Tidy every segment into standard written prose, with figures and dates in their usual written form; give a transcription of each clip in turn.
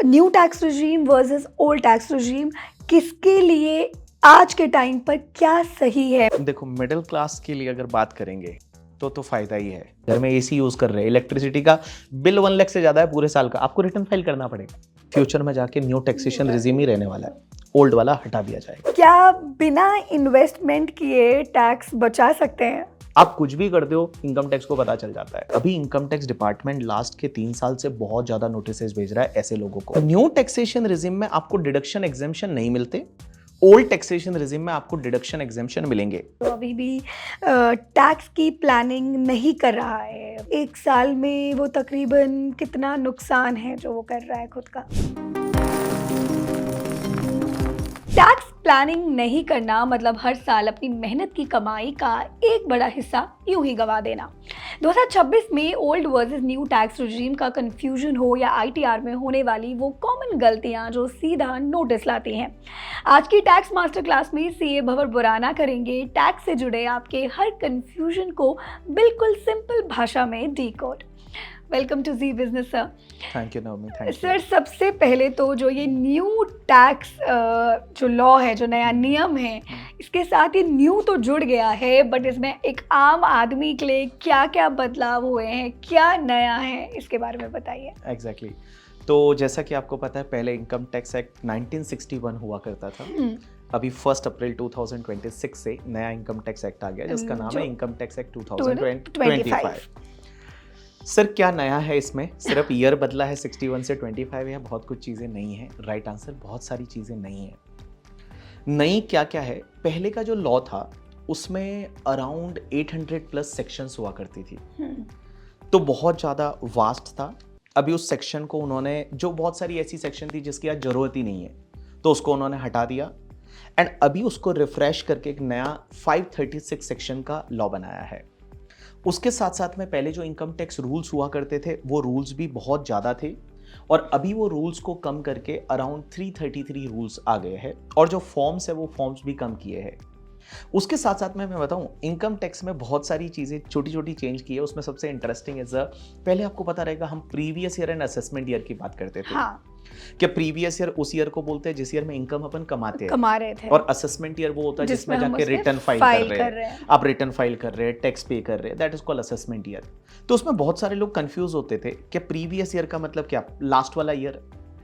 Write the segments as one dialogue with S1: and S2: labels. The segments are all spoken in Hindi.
S1: New tax regime versus old tax regime, किसके लिए आज के टाइम पर क्या सही है?
S2: देखो, मिडिल क्लास के लिए अगर बात करेंगे तो फायदा ही है। घर में एसी यूज कर रहे हैं, इलेक्ट्रिसिटी का बिल 1 लाख से ज्यादा है पूरे साल का, आपको रिटर्न फाइल करना पड़ेगा। फ्यूचर में जाके न्यू टैक्सेशन रिजीम ही रहने वाला है, ओल्ड वाला हटा दिया जाएगा।
S1: क्या बिना इन्वेस्टमेंट किए टैक्स बचा सकते हैं?
S2: आप कुछ भी करते हो, इनकम टैक्स को पता चल जाता है। अभी इनकम टैक्स डिपार्टमेंट लास्ट के 3 साल से बहुत ज्यादा नोटिस भेज रहा है ऐसे लोगों को। न्यू टैक्सेशन रिजीम में आपको डिडक्शन एग्जेम्पशन नहीं मिलते, ओल्ड टैक्सेशन रिजीम में आपको डिडक्शन एग्जेम्पशन मिलेंगे।
S1: तो अभी भी टैक्स की प्लानिंग नहीं कर रहा है, एक साल में वो तकरीबन कितना नुकसान है जो वो कर रहा है खुद का। टैक्स प्लानिंग नहीं करना मतलब हर साल अपनी मेहनत की कमाई का एक बड़ा हिस्सा यूं ही गंवा देना। 2026 में old versus new tax regime का कंफ्यूजन हो या आईटीआर में होने वाली वो कॉमन गलतियां जो सीधा नोटिस लाती हैं। आज की टैक्स मास्टर क्लास में सीए भंवर बुराना करेंगे टैक्स से जुड़े आपके हर कंफ्यूजन को बिल्कुल सिंपल भाषा में decode. Welcome to Zee business sir.
S2: Thank you Navami, thank you
S1: sir, सबसे पहले तो जो ये न्यू टैक्स जो लॉ है, जो नया नियम है, इसके साथ ही न्यू तो जुड़ गया है, बट इसमें एक आम आदमी के लिए क्या क्या बदलाव हुए हैं, क्या नया है, इसके बारे में बताइए।
S2: एग्जैक्टली। तो जैसा कि आपको पता है, पहले इनकम टैक्स एक्ट 1961 हुआ करता था। अभी 1 अप्रैल 2026 से नया इनकम टैक्स एक्ट आ गया जिसका नाम है इनकम टैक्स एक्ट 2025। सर, क्या नया है इसमें? सिर्फ ईयर बदला है 61 से 25 है, बहुत कुछ चीज़ें नहीं है। राइट आंसर, बहुत सारी चीज़ें नहीं है। नई क्या क्या है? पहले का जो लॉ था उसमें अराउंड 800 प्लस सेक्शंस हुआ करती थी, तो बहुत ज़्यादा वास्ट था। अभी उस सेक्शन को उन्होंने, जो बहुत सारी ऐसी सेक्शन थी जिसकी आज ज़रूरत ही नहीं है, तो उसको उन्होंने हटा दिया एंड अभी उसको रिफ्रेश करके एक नया 536 सेक्शन का लॉ बनाया है। उसके साथ साथ में पहले जो इनकम टैक्स रूल्स हुआ करते थे वो रूल्स भी बहुत ज़्यादा थे और अभी वो रूल्स को कम करके अराउंड 333 रूल्स आ गए हैं और जो फॉर्म्स है वो फॉर्म्स भी कम किए हैं। उसके साथ साथ में मैं बताऊं, इनकम टैक्स में बहुत सारी चीज़ें छोटी छोटी चेंज की है। उसमें सबसे इंटरेस्टिंग इज पहले आपको पता रहेगा हम previous year and assessment year की बात करते थे।
S1: हाँ।
S2: कि प्रीवियस ईयर उस ईयर को बोलते हैं जिस ईयर में इनकम अपन
S1: कमा रहे थे,
S2: और असेसमेंट ईयर वो होता है जिसमें जाके रिटर्न फाइल कर रहे हैं, आप रिटर्न फाइल कर रहे हैं, टैक्स पे कर रहे हैं, that is called assessment year. तो उसमें बहुत सारे लोग कंफ्यूज होते थे कि प्रीवियस ईयर का मतलब क्या, लास्ट वाला ईयर,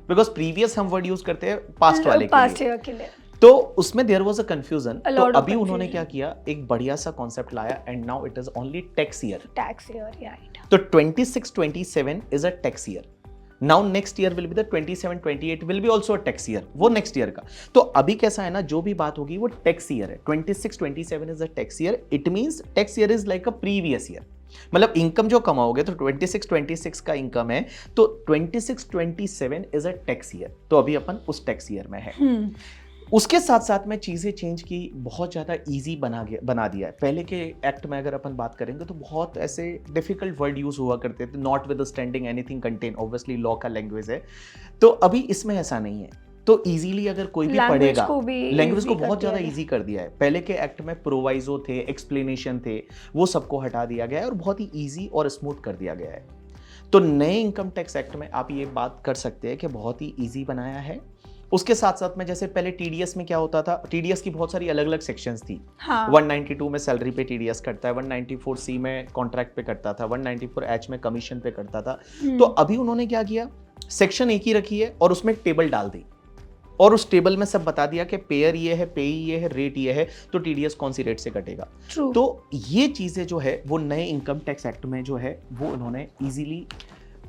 S2: बिकॉज प्रीवियस हम वर्ड यूज करते हैं पास्ट वाले के लिए। तो उसमें देयर वाज अ कंफ्यूजन। तो अभी उन्होंने क्या किया, एक बढ़िया सा कॉन्सेप्ट लाया and now it is only tax year.
S1: Right.
S2: तो 26-27 is a tax year. Now next year will be the 27-28 will be also a tax year, वो नेक्स्ट ईयर का। तो अभी कैसा है ना, जो भी बात होगी वो टैक्स ईयर है। 26-27 is a tax year, it means tax year is like a previous year. मतलब इनकम जो कमाओगे तो 26-26 का इनकम है, तो 26-27 इज अ टैक्स ईयर। तो अभी अपन उस टैक्स ईयर में है। उसके साथ साथ में चीज़ें चेंज की, बहुत ज़्यादा इजी बना दिया है। पहले के एक्ट में अगर अपन बात करेंगे तो बहुत ऐसे डिफिकल्ट वर्ड यूज हुआ करते थे, not with standing anything contain, obviously law का लैंग्वेज है। तो अभी इसमें ऐसा नहीं है, तो इजीली अगर कोई भी पढ़ेगा, लैंग्वेज को बहुत ज़्यादा इजी कर दिया है। पहले के एक्ट में प्रोवाइजो थे, एक्सप्लेनेशन थे, वो सबको हटा दिया गया है और बहुत ही ईजी और स्मूथ कर दिया गया है। तो नए इनकम टैक्स एक्ट में आप ये बात कर सकते हैं कि बहुत ही ईजी बनाया है। उसके साथ साथ में जैसे पहले टीडीएस में क्या होता था, टीडीएस की बहुत सारी अलग अलग सेक्शंस थी। हाँ। 192 में सैलरी पे टीडीएस कटता है, 194 सी में कॉन्ट्रैक्ट पे कटता था, 194 एच में कमीशन पे कटता था। तो अभी उन्होंने क्या किया, सेक्शन एक ही रखी है और उसमें टेबल डाल दी और उस टेबल में सब बता दिया कि पेयर ये है, पेई ये है, रेट ये है, तो टीडीएस कौन सी रेट से कटेगा। तो ये चीजें जो है वो नए इनकम टैक्स एक्ट में जो है वो उन्होंने इजीली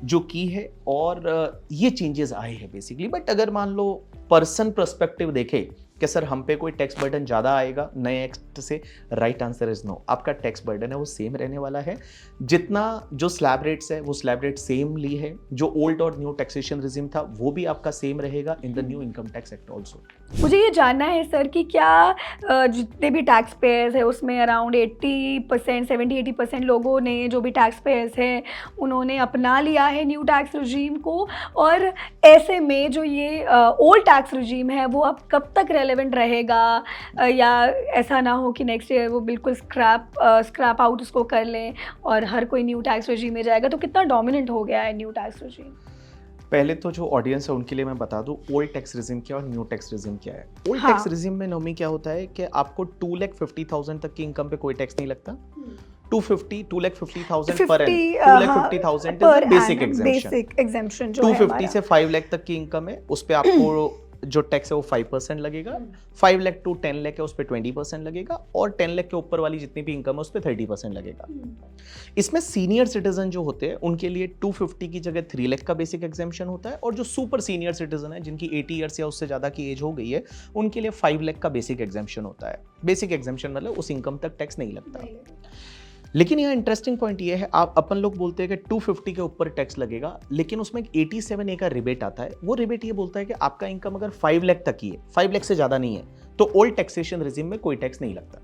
S2: जो की है और ये चेंजेस आए हैं बेसिकली। बट अगर मान लो पर्सन पर्सपेक्टिव देखे कि सर हम पे कोई टैक्स बर्डन ज़्यादा आएगा नए एक्ट से, राइट आंसर इज नो। आपका टैक्स बर्डन है वो सेम रहने वाला है। जितना जो स्लैब रेट्स है वो स्लैब रेट सेम ली है, जो ओल्ड और न्यू टैक्सेशन रिजिम था वो भी आपका सेम रहेगा in the new income tax act also.
S1: मुझे ये जानना है सर कि क्या जितने भी टैक्स पेयर्स है उसमें अराउंड 80%, 70-80% लोगों ने, जो भी टैक्स पेयर्स हैं, उन्होंने अपना लिया है न्यू टैक्स रिजीम को, और ऐसे में जो ये ओल्ड टैक्स रिजीम है वो अब कब तक रेलेवेंट रहेगा, या ऐसा ना हो कि नेक्स्ट ईयर वो बिल्कुल स्क्रैप आउट उसको कर लें और हर कोई न्यू टैक्स रिजीम में जाएगा। तो कितना डोमिनेंट हो गया है न्यू टैक्स रिजीम?
S2: पहले तो जो ऑडियंस है उनके लिए मैं बता दूं ओल्ड टैक्स रिजिम क्या और न्यू टैक्स रिजिम क्या है। ओल्ड
S1: हाँ।
S2: टैक्स रिजिम में नॉमी क्या होता है कि आपको 2,50,000 तक की इनकम पे कोई टैक्स नहीं लगता। 2,50,000 per annum 2,50,000 is the basic exemption.
S1: Basic exemption जो है
S2: 250 से 5 लाख तक की इनकम है, उस पे आपको जो टैक्स है वो 5% लगेगा। 5 लाख टू 10 लाख है उस पे 20% लगेगा, और 10 लाख के ऊपर वाली जितनी भी इनकम है उस पे 30% लगेगा। इसमें सीनियर सिटीजन जो होते हैं उनके लिए 250 की जगह 3 लाख का बेसिक एग्जेम्पशन होता है, और जो सुपर सीनियर सिटीजन है जिनकी 80 ईयर्स या उससे ज्यादा की एज हो गई है उनके लिए 5 लाख का बेसिक एग्जेम्पशन होता है। बेसिक एग्जेम्पशन मतलब उस इनकम तक टैक्स नहीं लगता। लेकिन यहाँ इंटरेस्टिंग पॉइंट ये है, आप अपन लोग बोलते हैं कि 250 के ऊपर टैक्स लगेगा, लेकिन उसमें एक 87A का रिबेट आता है। वो रिबेट ये बोलता है कि आपका इनकम अगर 5 लाख तक ही है, 5 लाख से ज्यादा नहीं है, तो ओल्ड टैक्सेशन रिजिम में कोई टैक्स नहीं लगता।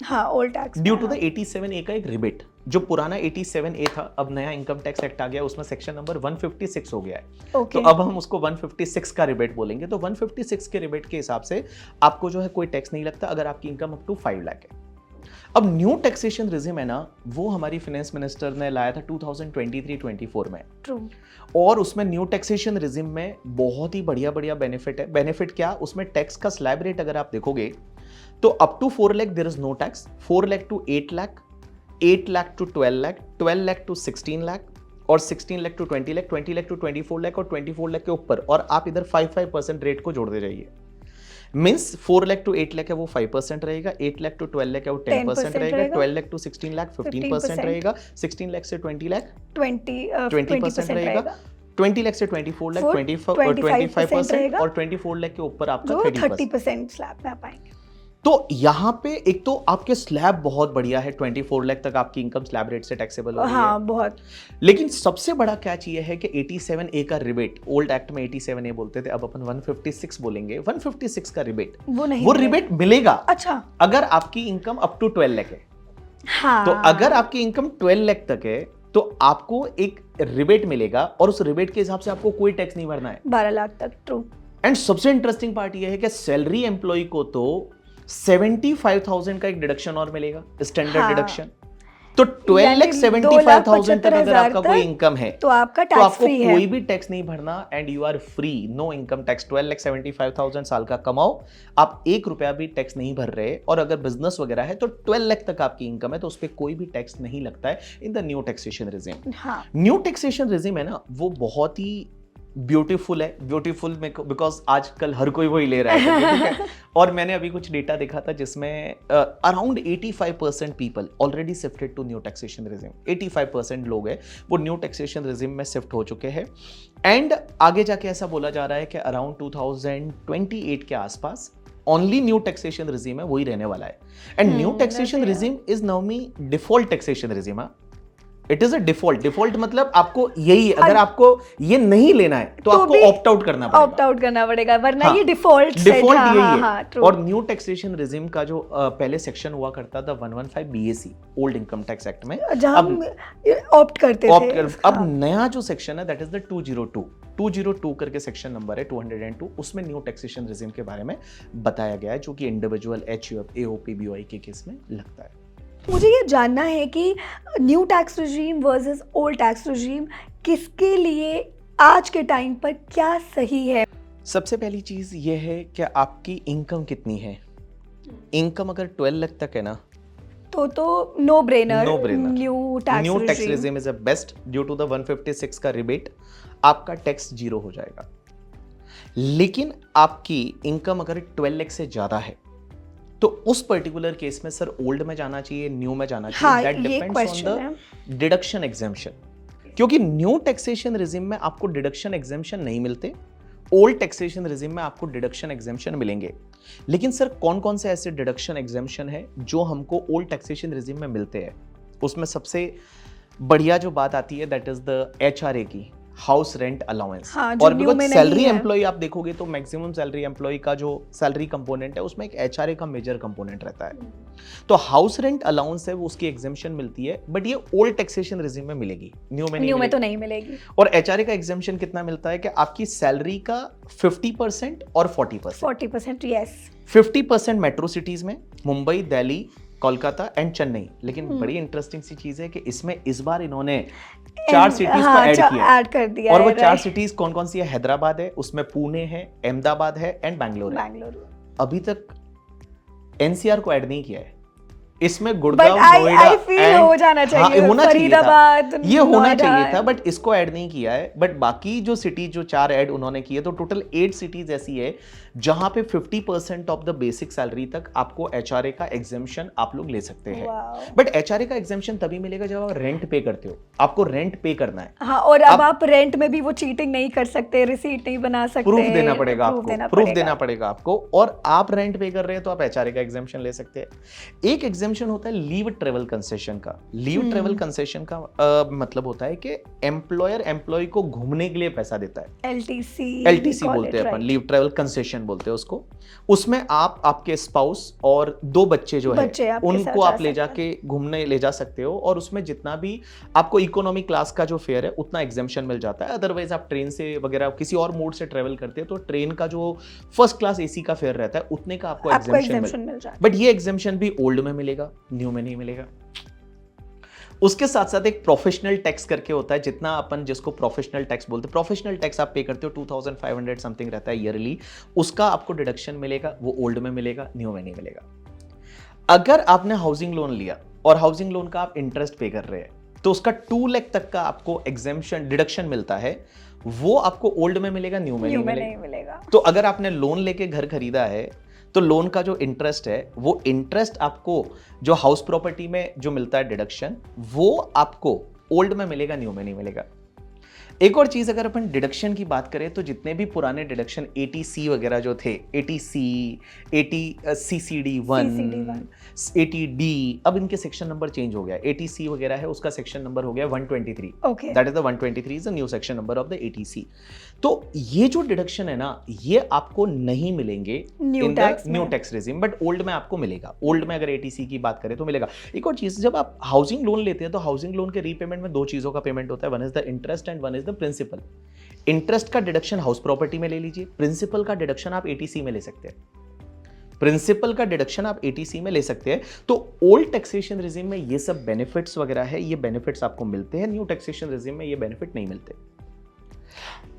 S1: हाँ, old tax
S2: due to the 87A का एक रिबेट। जो पुराना 87A था, अब नया इनकम टैक्स एक्ट आ गया, उसमें सेक्शन नंबर 156 हो गया है।
S1: Okay.
S2: तो अब हम उसको 156 का रिबेट बोलेंगे। तो 156 के रिबेट के हिसाब से आपको जो है कोई टैक्स नहीं लगता अगर आपकी इनकम अप टू 5 लाख है। अब न्यू टैक्सेशन रिजिम है ना, वो हमारी फाइनेंस मिनिस्टर ने लाया था 2023-24 में।
S1: ट्रू।
S2: और उसमें न्यू टैक्सेशन रिजिम में बहुत ही बढ़िया बढ़िया बेनिफिट है। बेनिफिट क्या, उसमें टैक्स का स्लैब रेट अगर आप देखोगे तो up to 4 lakh there is no tax, 4 lakh to 8 lakh, 8 lakh to 12 lakh, 12 lakh to 16 lakh, और 16 लाख टू 20 लाख, 20 लाख टू 24 लाख, और 24 लाख के ऊपर और आप इधर 5% रेट को जोड़ते जाइए। मीन्स 4 लाख टू 8 लाख है वो 5% रहेगा, 8 लाख टू 12 लाख है वो 10% रहेगा, 12 लाख टू 16 लाख 15% रहेगा, 16 लाख से 20 लाख 20% रहेगा, 20 लाख से 24 लाख 25% और 24 लाख के ऊपर आपका
S1: 30% स्लैब में आ पाएंगे।
S2: तो यहाँ पे एक तो आपके स्लैब बहुत बढ़िया है, 24 लाख तक आपकी इनकम स्लैब रेट से टैक्सेबल हो रही है।
S1: हाँ, बहुत।
S2: लेकिन सबसे बड़ा कैच ये है कि 87A का रिबेट, ओल्ड एक्ट में 87A बोलते थे, अब अपन 156 बोलेंगे। 156 का रिबेट वो रिबेट मिलेगा।
S1: अच्छा,
S2: अगर आपकी इनकम अप टू 12 लाख है।
S1: हाँ।
S2: तो अगर आपकी इनकम 12 लाख तक है तो आपको एक रिबेट मिलेगा, और उस रिबेट के हिसाब से आपको कोई टैक्स नहीं भरना है
S1: 12 लाख तक। ट्रू।
S2: एंड सबसे इंटरेस्टिंग पार्ट ये है कि सैलरी एम्प्लॉय को तो 75,000 का एक डिडक्शन और मिलेगा, स्टैंडर्ड डिडक्शन। तो 12 लाख 75,000 तक अगर आपका कोई इनकम है
S1: तो आपका
S2: तो
S1: टैक्स
S2: आपको
S1: फ्री है।
S2: कोई भी टैक्स नहीं भरना, and you are free, no income tax. 12 lakh 75,000 साल का कमाओ, आप 1 रुपया भी टैक्स नहीं भर रहे, और अगर बिजनेस वगैरह है तो 12 लाख तक आपकी इनकम है तो उस पर कोई भी टैक्स नहीं लगता है in the new taxation regime.
S1: हाँ।
S2: न्यू टैक्सेशन रिजिम है ना, वो बहुत ही ब्यूटीफुल है। ब्यूटीफुल में बिकॉज आजकल हर कोई वही ले रहा है, ठीक है? और मैंने अभी कुछ डेटा देखा था जिसमें around 85% people already shifted to new taxation regime. 85% लोग हैं वो न्यू टैक्सेशन रिजिम में शिफ्ट हो चुके हैं, एंड आगे जाके ऐसा बोला जा रहा है कि अराउंड 2028 के आसपास ओनली न्यू टैक्सेशन रिजिम है वही रहने वाला है। And new taxation regime is now me default taxation regime. It is a default मतलब आपको यही, अगर आपको ये नहीं लेना है तो आपको ऑप्ट आउट करना पड़ेगा।
S1: ऑप्ट आउट करना पड़ेगा, वरना
S2: हाँ,
S1: ये डिफॉल्ट
S2: यही है।
S1: हाँ,
S2: और न्यू टैक्सेशन रिजिम का जो पहले सेक्शन हुआ करता था 115 BAC old income tax act में,
S1: जहां हम ऑप्ट करते थे।
S2: अब नया जो सेक्शन है दैट इज द 202 करके सेक्शन नंबर है 202, उसमें न्यू टैक्सेशन रिजिम के बारे में बताया गया है, जो कि इंडिविजुअल HUF AOP BOI के केस में लगता है।
S1: मुझे ये जानना है कि new tax regime versus old tax regime किसके लिए आज के टाइम पर क्या सही है?
S2: सबसे पहली चीज ये है कि आपकी इनकम कितनी है। इनकम अगर 12 लाख तक है ना
S1: तो no brainer
S2: new tax regime is a best. Due to the 156 का रिबेट आपका टैक्स 0 हो जाएगा। लेकिन आपकी इनकम अगर 12 लाख से ज्यादा है तो उस पर्टिकुलर केस में सर ओल्ड में जाना चाहिए, न्यू में जाना चाहिए, that depends on the deduction exemption. क्योंकि न्यू टैक्सेशन रिजिम में आपको डिडक्शन एग्जेम्पशन नहीं मिलते, ओल्ड टैक्सेशन रिजिम में आपको डिडक्शन एग्जेम्पशन मिलेंगे। लेकिन सर कौन कौन से ऐसे डिडक्शन एग्जेम्पशन है जो हमको ओल्ड टैक्सेशन रिजिम में मिलते हैं? उसमें सबसे बढ़िया जो बात आती है दैट इज द HRA की, हाउस रेंट अलाउंस। और बिकॉज सैलरी एम्प्लॉय आप देखोगे तो मैक्सिमम सैलरी एम्प्लॉय का जो सैलरी कंपोनेंट है उसमें एक HRA का मेजर कंपोनेंट रहता है। तो हाउस रेंट अलाउंस है वो उसकी एग्जेम्पशन मिलती है, बट ये ओल्ड टैक्सेशन रिजिम में मिलेगी, न्यू में
S1: तो नहीं मिलेगी।
S2: और HRA का एग्जेम्पशन कितना मिलता है कि आपकी सैलरी का 50% और 40%।
S1: 40% यस।
S2: 50% मेट्रो सिटीज में, मुंबई, दिल्ली, कोलकाता एंड चेन्नई। लेकिन बड़ी इंटरेस्टिंग सी चीज है कि इसमें इस बार इन्होंने 4 सिटीज को ऐड किया
S1: ऐड कर दिया
S2: और वो
S1: है,
S2: 4
S1: right?
S2: सिटीज कौन कौन सी है? हैदराबाद है, उसमें पुणे है, अहमदाबाद है एंड बैंगलोर है।
S1: बैंगलोर।
S2: अभी तक एनसीआर को ऐड नहीं किया है इसमें।
S1: But
S2: Gurgaon,
S1: I
S2: Noida
S1: feel हो जाना चाहिए,
S2: होना चाहिए था,
S1: फरीदाबाद,
S2: ये होना
S1: नोएडा।
S2: चाहिए था, बट इसको ऐड नहीं किया है। बट बाकी जो सिटी जो 4 ऐड उन्होंने किए, तो टोटल 8 सिटीज ऐसी है जहां पे 50% ऑफ द बेसिक सैलरी तक आपको एचआरए का एग्जेम्पशन आप लोग ले सकते हैं।
S1: Wow.
S2: बट एचआरए का एग्जेम्पशन तभी मिलेगा जब आप रेंट पे करते हो। आपको रेंट पे करना है।
S1: हाँ, और अब आप रेंट में भी वो चीटिंग नहीं कर सकते, रिसीट नहीं बना सकते,
S2: प्रूफ देना पड़ेगा
S1: proof
S2: आपको,
S1: देना
S2: प्रूफ
S1: पड़ेगा।
S2: देना पड़ेगा आपको। और आप रेंट पे कर रहे हैं तो आप एचआरए का एग्जेम्पशन ले सकते हैं। एक एग्जेम्पशन होता है लीव ट्रेवल कंसेशन का। लीव ट्रेवल कंसेशन का मतलब होता है कि एम्प्लॉयर एम्प्लॉय को घूमने के लिए पैसा देता है। एलटीसी बोलते हैं अपन, लीव ट्रेवल कंसेशन बोलते हैं उसको। उसमें आप, आपके स्पाउस और 2 बच्चे जो है उनको आप ले जाके घूमने ले जा सकते हो, और उसमें जितना भी आपको इकोनॉमी क्लास का जो फेयर है उतना एग्जेम्पशन मिल जाता है। अदरवाइज आप ट्रेन से वगैरह किसी और मोड से ट्रेवल करते हैं तो ट्रेन का जो फर्स्ट क्लास एसी का फेयर रहता है उतने का आपको एग्जेम्पशन मिल जाता है। बट ये एग्जेम्पशन भी ओल्ड में मिलेगा, न्यू में नहीं मिलेगा। उसके साथ साथ एक प्रोफेशनल टैक्स करके होता है, जितना अपन जिसको प्रोफेशनल टैक्स बोलते हैं। प्रोफेशनल टैक्स आप पे करते हो 2500 समथिंग रहता है ईयरली, उसका आपको डिडक्शन मिलेगा, वो ओल्ड में मिलेगा, न्यू में नहीं मिलेगा। अगर आपने हाउसिंग लोन लिया और हाउसिंग लोन का आप इंटरेस्ट पे कर रहे हैं तो उसका 2 लाख तक का आपको एग्जेम्पशन डिडक्शन मिलता है, वो आपको ओल्ड में मिलेगा, न्यू में नहीं मिलेगा। तो अगर आपने लोन लेके घर खरीदा है तो लोन का जो इंटरेस्ट है, वो इंटरेस्ट आपको जो हाउस प्रॉपर्टी में जो मिलता है डिडक्शन, वो आपको ओल्ड में मिलेगा, न्यू में नहीं मिलेगा। एक और चीज, अगर अपन डिडक्शन की बात करें तो जितने भी पुराने डिडक्शन 80C वगैरह जो थे, 80C, 80 CCD1, 80D, अब इनके सेक्शन नंबर चेंज हो गया। 80C वगैरह है, उसका सेक्शन नंबर हो गया 123।
S1: Okay.
S2: That is the 123 is the new section number of the 80C। तो ये जो डिडक्शन है ना, ये आपको नहीं मिलेंगे in the new tax regime, but old में आपको मिलेगा। ओल्ड में अगर 80C की बात करें तो मिलेगा। एक और चीज, जब आप हाउसिंग लोन लेते हैं तो हाउसिंग लोन के रीपेमेंट में 2 चीजों का पेमेंट होता है, one is the interest and one is the principal. Interest का डिडक्शन हाउस प्रॉपर्टी में ले लीजिए, प्रिंसिपल का डिडक्शन आप 80C में ले सकते हैं। प्रिंसिपल का डिडक्शन आप 80C में ले सकते हैं। तो ओल्ड टैक्सेशन रेजिम में ये सब बेनिफिट्स वगैरह है, ये बेनिफिट्स आपको मिलते हैं। न्यू टैक्सेशन रेजिम में ये बेनिफिट नहीं मिलते।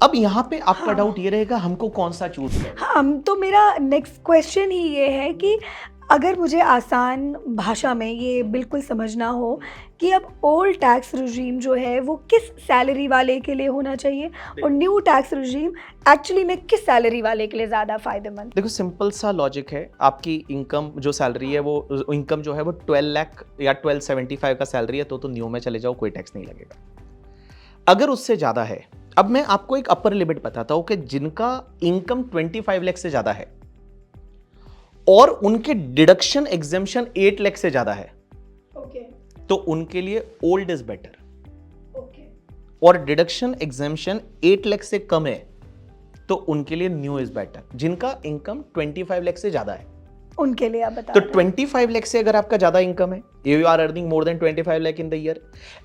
S2: अब यहां पे आपका डाउट ये रहेगा, हमको कौन सा चूज करना?
S1: हम तो, मेरा नेक्स्ट क्वेश्चन ही ये है कि अगर मुझे आसान भाषा में ये बिल्कुल समझना हो कि अब ओल्ड टैक्स रिजीम जो है वो किस सैलरी वाले के लिए होना चाहिए और न्यू टैक्स रिजीम एक्चुअली में किस सैलरी वाले के लिए ज़्यादा फायदेमंद?
S2: देखो, सिंपल सा लॉजिक है। आपकी इनकम जो सैलरी है, वो इनकम जो है वो 12 लाख या 1275 का सैलरी है तो न्यू में चले जाओ, कोई टैक्स नहीं लगेगा। अगर उससे ज़्यादा है, अब मैं आपको एक अपर लिमिट बताता हूं कि जिनका इनकम 25 लाख से ज़्यादा है और उनके डिडक्शन एग्जेम्पशन 8 लाख से ज़्यादा है, तो उनके लिए ओल्ड इज बेटर। और डिडक्शन एग्जेम्पशन 8 लाख से कम है तो उनके लिए न्यू इज बेटर। जिनका इनकम 25 लाख से ज्यादा है
S1: उनके लिए आप बता
S2: तो 25 लाख से अगर आपका ज्यादा इनकम है, you are earning more than 25 lakh in the year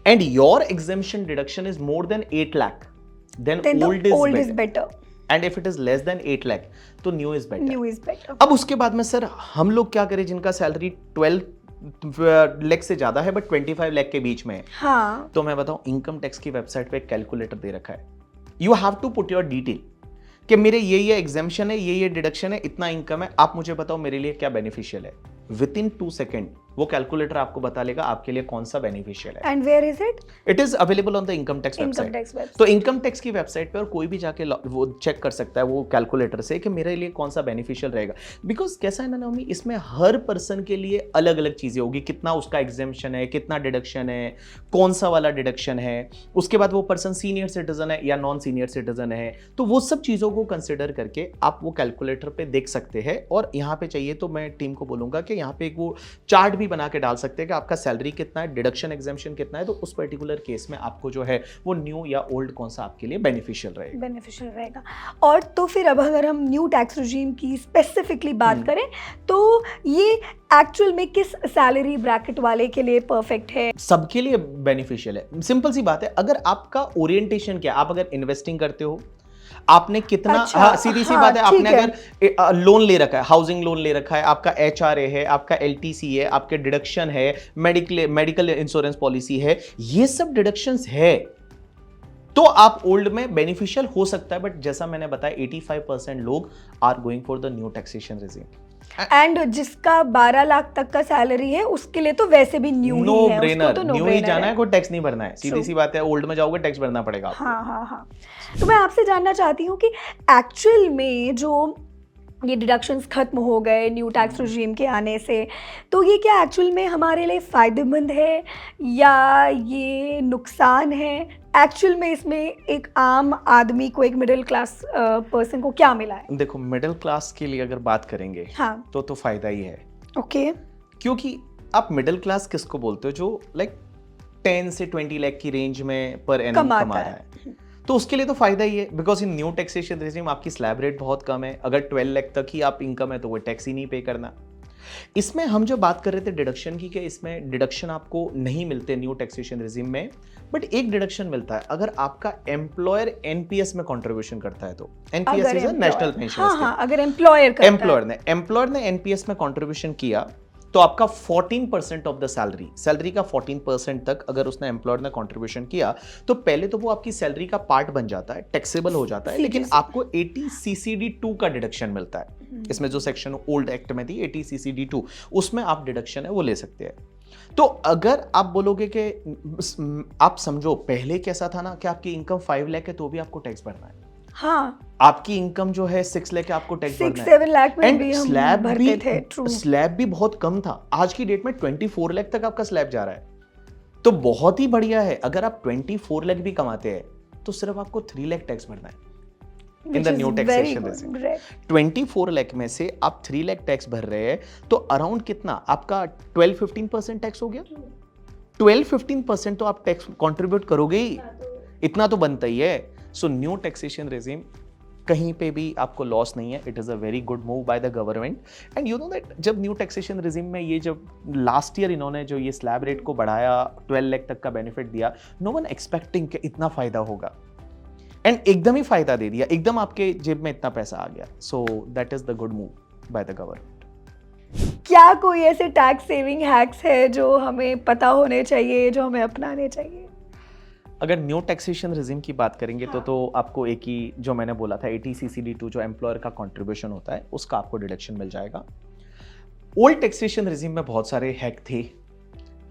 S2: and your exemption deduction is more than 8 lakh, then old is better. And if it is less than 8 lakh तो न्यू इज बेटर। अब उसके बाद में सर हम लोग क्या करें जिनका सैलरी 12 लाख से ज्यादा है बट 25 लाख के बीच में है?
S1: हाँ,
S2: तो मैं बताऊं, इनकम टैक्स की वेबसाइट पे एक कैलकुलेटर दे रखा है। You have to put your detail कि मेरे ये एग्जेम्पशन है, ये डिडक्शन है, इतना इनकम है, आप मुझे बताओ मेरे लिए क्या बेनिफिशियल है। विद इन 2 सेकेंड वो कैलकुलेटर आपको बता लेगा आपके लिए कौन सा बेनिफिशियल है।
S1: And where is it?
S2: It is available on the income tax website. तो इनकम टैक्स की वेबसाइट पे और कोई भी जाके वो चेक कर सकता है वो कैलकुलेटर से कि मेरे लिए कौन सा बेनिफिशियल रहेगा। बिकॉज कैसा है ना नवमी, इसमें हर पर्सन के लिए अलग अलग चीजें होगी, कितना उसका एग्जेम्पशन है, कितना डिडक्शन है, कौन सा वाला डिडक्शन है, उसके बाद वो पर्सन सीनियर सिटीजन है या नॉन सीनियर सिटीजन है, तो वो सब चीजों को कंसिडर करके आप वो कैलकुलेटर पे देख सकते हैं। और यहाँ पे चाहिए तो मैं टीम को बोलूंगा कि यहाँ पे एक वो चार्ट भी बना के डाल सकते हैं कि आपका सैलरी कितना है, डिडक्शन एग्जेम्पशन कितना है, तो उस पर्टिकुलर केस में आपको जो है वो न्यू या ओल्ड कौन सा आपके लिए बेनिफिशियल रहेगा।
S1: और तो फिर अब अगर हम न्यू टैक्स रिजीम की स्पेसिफिकली बात करें तो ये एक्चुअल में किस सैलरी ब्रैकेट वाले के लिए परफेक्ट है?
S2: सबके लिए बेनिफिशियल है। सिंपल सी बात है, अगर आपका ओरिएंटेशन क्या है, आप अगर इन्वेस्टिंग करते हो, आपने कितना,
S1: अच्छा,
S2: हाँ सीधी सी
S1: हाँ,
S2: बात है, आपने
S1: ठीक है।
S2: अगर लोन ले रखा है, हाउसिंग लोन ले रखा है, आपका HRA है, आपका LTC है, आपके डिडक्शन है, मेडिकल इंश्योरेंस पॉलिसी है, ये सब डिडक्शंस है, तो आप ओल्ड में बेनिफिशियल हो सकता है। बट जैसा मैंने बताया 85% लोग are going for the new taxation regime.
S1: And जिसका 12 लाख तक का सैलरी है उसके लिए तो वैसे भी न्यू
S2: नो
S1: ही है, उसको
S2: ब्रेनर,
S1: तो नो
S2: न्यू ही
S1: ब्रेनर
S2: जाना है,
S1: है।
S2: कोई टैक्स नहीं भरना है, सीधी
S1: True.
S2: सी बात है, ओल्ड में जाओगे टैक्स भरना पड़ेगा आपको।
S1: हाँ हाँ हाँ। तो मैं आपसे जानना चाहती हूँ कि एक्चुअल में जो ये डिडक्शंस खत्म हो गए न्यू टैक्स रिजीम के आने से, तो ये क्या एक्चुअल में हमारे लिए फ़ायदेमंद है या ये नुकसान है? एक्चुअल में इसमें एक आम आदमी को, एक मिडिल क्लास पर्सन को क्या मिला है?
S2: देखो मिडिल क्लास के लिए अगर बात करेंगे
S1: हाँ,
S2: तो फायदा ही है,
S1: ओके।
S2: क्योंकि आप मिडिल क्लास किसको बोलते हो, जो लाइक 10 से 20 लाख की रेंज में पर एनम
S1: कमाता
S2: कमा रहा
S1: है।
S2: है, तो उसके लिए तो फायदा ही है। Because in new taxation regime आपकी स्लैब रेट बहुत कम है, अगर 12 लाख तक ही आप इनकम है तो वो टैक्स ही नहीं पे करना। इसमें हम जो बात कर रहे थे डिडक्शन की, कि इसमें डिडक्शन आपको नहीं मिलते न्यू टैक्सेशन रेजिम में, बट एक डिडक्शन मिलता है अगर आपका एम्प्लॉयर एनपीएस में कंट्रीब्यूशन करता है तो। एनपीएस इज नेशनल पेंशन
S1: हाँ हाँ, अगर एम्प्लॉयर
S2: ने एम्प्लॉयर में कंट्रीब्यूशन किया तो आपका 14% ऑफ द सैलरी का 14% तक अगर उसने एम्प्लॉयर ने कंट्रीब्यूशन किया तो पहले तो वो आपकी सैलरी का पार्ट बन जाता है, टैक्सेबल हो जाता है, लेकिन आपको 80 CCD2 का डिडक्शन मिलता है। इसमें जो सेक्शन ओल्ड एक्ट में थी 80 CCD2, उसमें आप डिडक्शन है वो ले सकते हैं। तो अगर आप बोलोगे कि आप समझो पहले कैसा था ना कि आपकी इनकम 5 लाख है तो भी आपको टैक्स भरना है,
S1: हाँ,
S2: आपकी इनकम जो है 6 लाख आपको टैक्स भरना है,
S1: 6-7 लाख में
S2: एंड
S1: भी हम
S2: स्लैब
S1: भरते थे। ट्रू।
S2: स्लैब भी बहुत कम था, आज की डेट में 24 लाख तक आपका स्लैब जा रहा है, तो बहुत ही बढ़िया है। अगर आप 24 लाख भी कमाते हैं तो सिर्फ आपको 3 लाख टैक्स भरना है in the new taxation regime. 24 lakh में से आप 3 लाख टैक्स भर रहे हैं तो अराउंड कितना आपका 12-15% टैक्स हो गया। 12-15% तो आप टैक्स कंट्रीब्यूट करोगे ही, इतना तो बनता ही है। सो न्यू टैक्सेशन रेजिम कहीं पे भी आपको लॉस नहीं है, it is a very good move by the government. And you know that जब न्यू टैक्सेशन रेजिम में ये जब लास्ट ईयर इन्होंने जो ये स्लैब रेट को बढ़ाया, 12 लाख तक का बेनिफिट दिया, नो वन एक्सपेक्टिंग कि इतना फायदा होगा, एंड एकदम ही फायदा दे दिया, एकदम आपके जेब में इतना पैसा आ गया। So that is the good move by the government.
S1: क्या कोई ऐसे टैक्स सेविंग हैक्स है जो हमें पता होने चाहिए, जो हमें अपनाने चाहिए?
S2: अगर न्यू टैक्सेशन रिजिम की बात करेंगे तो आपको एक ही जो मैंने बोला था 80 CCD2 जो एम्प्लॉयर का कंट्रीब्यूशन होता है उसका आपको डिडक्शन मिल जाएगा। ओल्ड टैक्सेशन रिजिम में बहुत सारे हैक थे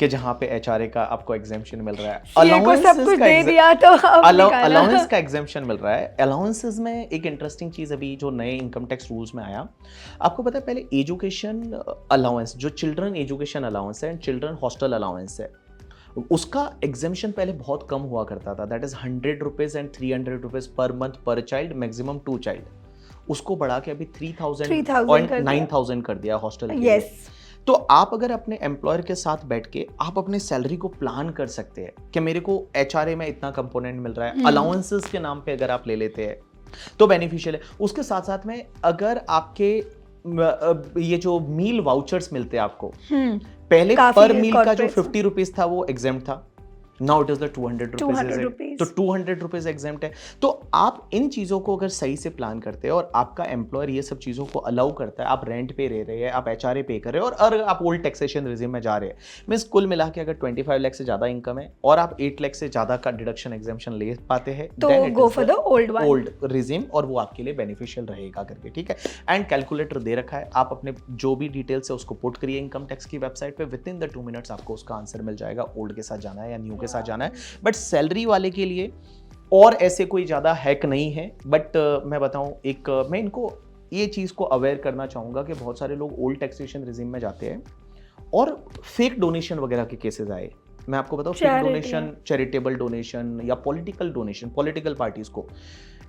S2: कि जहां पे HRA का आपको एग्जेम्पशन मिल रहा है, अलाउंस का एग्जेम्पशन मिल रहा है। अलाउंसेस में एक इंटरेस्टिंग चीज अभी जो नए इनकम टैक्स रूल्स में आया, आपको पता है पहले एजुकेशन अलाउंस जो चिल्ड्रन एजुकेशन अलाउंस है एंड चिल्ड्रन हॉस्टल अलाउंस है, उसका एग्जेम्पशन पहले बहुत कम हुआ करता था, that is 100 rupees and 300 rupees per month पर चाइल्ड, मैक्सिमम 2 चाइल्ड। उसको बढ़ा के अभी 3,000 और 9,000 कर दिया हॉस्टल के लिए। तो आप अगर अपने एम्प्लॉयर के साथ बैठ के आप अपने सैलरी को प्लान कर सकते हैं कि मेरे को HRA में इतना कंपोनेंट मिल रहा है, अलाउंसेस के नाम पे अगर आप ले लेते हैं तो बेनिफिशियल है। उसके साथ साथ में अगर आपके ये जो मील वाउचर्स मिलते हैं आपको, पहले पर मील का जो 50 रुपीज था वो एग्जेम्प्ट था, now it is the 200 rupees, तो 200 रुपीज एग्जेम्प्ट है। तो आप इन चीजों को अगर सही से प्लान करते हैं और आपका एम्प्लॉयर ये सब चीजों को अलाउ करता है, आप रेंट पे रह रहे हैं, आप HRA पे कर रहे हैं और अगर आप ओल्ड टैक्सेशन रिजिम में जा रहे हैं, मींस कुल मिला के अगर 25 लाख से ज्यादा इनकम है और आप 8 लाख से ज्यादा का डिडक्शन एग्जेम्पशन ले पाते हैं
S1: तो go for the old
S2: regime, और वो आपके लिए बेनिफिशियल रहेगा करके, ठीक है। एंड कैलकुलेटर दे रखा है, आप अपने जो भी डिटेल्स है उसको पुट करिए इनकम टैक्स की वेबसाइट पे, विद इन द 2 मिनट्स आपको उसका आंसर मिल जाएगा, ओल्ड के साथ जाना है या न्यू के साथ जाना है। बट सैलरी वाले के लिए और ऐसे कोई ज्यादा हैक नहीं है, बट मैं बताऊं एक मैं इनको ये चीज को अवेयर करना चाहूंगा कि बहुत सारे लोग ओल्ड टैक्सेशन रिजिम में जाते हैं और फेक डोनेशन वगैरह के केसेस आए। मैं आपको बताऊं, फेक डोनेशन, चैरिटेबल डोनेशन या पॉलिटिकल डोनेशन, पॉलिटिकल पार्टीज को,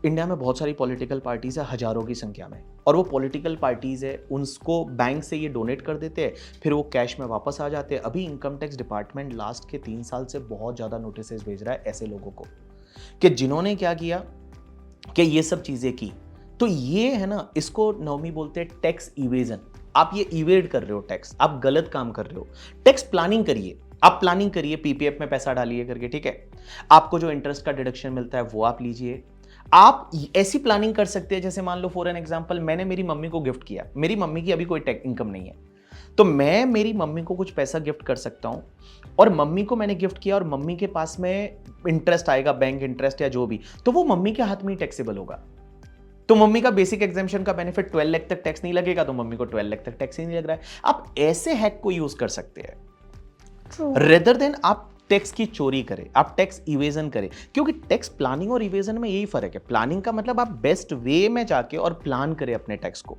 S2: इंडिया में बहुत सारी पॉलिटिकल पार्टीज है हजारों की संख्या में, और वो पॉलिटिकल पार्टीज है उनको बैंक से ये डोनेट कर देते हैं, फिर वो कैश में वापस आ जाते हैं। अभी इनकम टैक्स डिपार्टमेंट लास्ट के 3 साल से बहुत ज़्यादा नोटिस भेज रहा है ऐसे लोगों को कि जिन्होंने क्या किया कि ये सब चीज़ें की। तो ये है ना, इसको नवमी बोलते हैं टैक्स इवेजन। आप ये इवेड कर रहे हो टैक्स, आप गलत काम कर रहे हो। टैक्स प्लानिंग करिए, आप प्लानिंग करिए, PPF में पैसा डालिए करके, ठीक है। आपको जो इंटरेस्ट का डिडक्शन मिलता है वो आप लीजिए, आप ऐसी प्लानिंग कर सकते हैं, जैसे मान लो फॉर एन एग्जांपल मैंने मेरी मम्मी को गिफ्ट किया, मेरी मम्मी की अभी कोई टेक इनकम नहीं है, तो मैं मेरी मम्मी को कुछ पैसा गिफ्ट कर सकता हूं, और मम्मी को मैंने गिफ्ट किया और मम्मी के पास में इंटरेस्ट आएगा, बैंक इंटरेस्ट या जो भी, तो वो मम्मी के हाथ में ही टैक्सेबल होगा। तो मम्मी का बेसिक एग्जाम्पशन का बेनिफिट 12 लाख तक टैक्स नहीं लगेगा, तो मम्मी को 12 लाख तक टैक्स ही नहीं लग रहा है। आप ऐसे हैक को यूज कर सकते हैं रेदर देन आप टैक्स की चोरी करें, आप टैक्स इवेजन करें, क्योंकि टैक्स प्लानिंग और इवेजन में यही फर्क है। प्लानिंग का मतलब आप बेस्ट वे में जाके और प्लान करें अपने टैक्स को,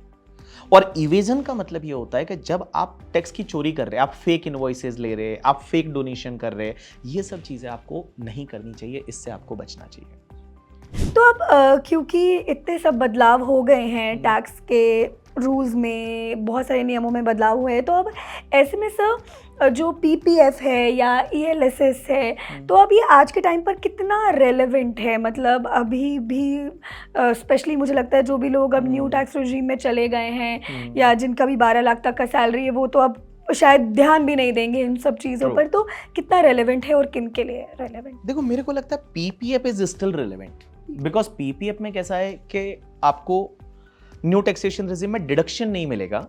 S2: और इवेजन का मतलब ये होता है कि जब आप टैक्स की चोरी कर रहे हैं, आप फेक इनवॉइसेस ले रहे हैं, आप फेक डोनेशन कर रहे हैं, ये सब चीजें आपको नहीं करनी चाहिए, इससे आपको बचना चाहिए।
S1: तो अब क्योंकि इतने सब बदलाव हो गए हैं टैक्स के रूल्स में, बहुत सारे नियमों में बदलाव हुए हैं, तो अब ऐसे में सर जो पीपीएफ है या ईएलएसएस है, तो अब ये आज के टाइम पर कितना रेलेवेंट है? मतलब अभी भी स्पेशली मुझे लगता है जो भी लोग अब न्यू टैक्स रेजिम में चले गए हैं या जिनका भी 12 लाख तक का सैलरी है, वो तो अब शायद ध्यान भी नहीं देंगे इन सब चीज़ों पर। तो कितना रेलेवेंट है और किन के लिए रेलेवेंट?
S2: देखो, मेरे को लगता है PPF is still relevant, because PPF में कैसा है कि आपको न्यू टैक्सेशन रेजिम में डिडक्शन नहीं मिलेगा,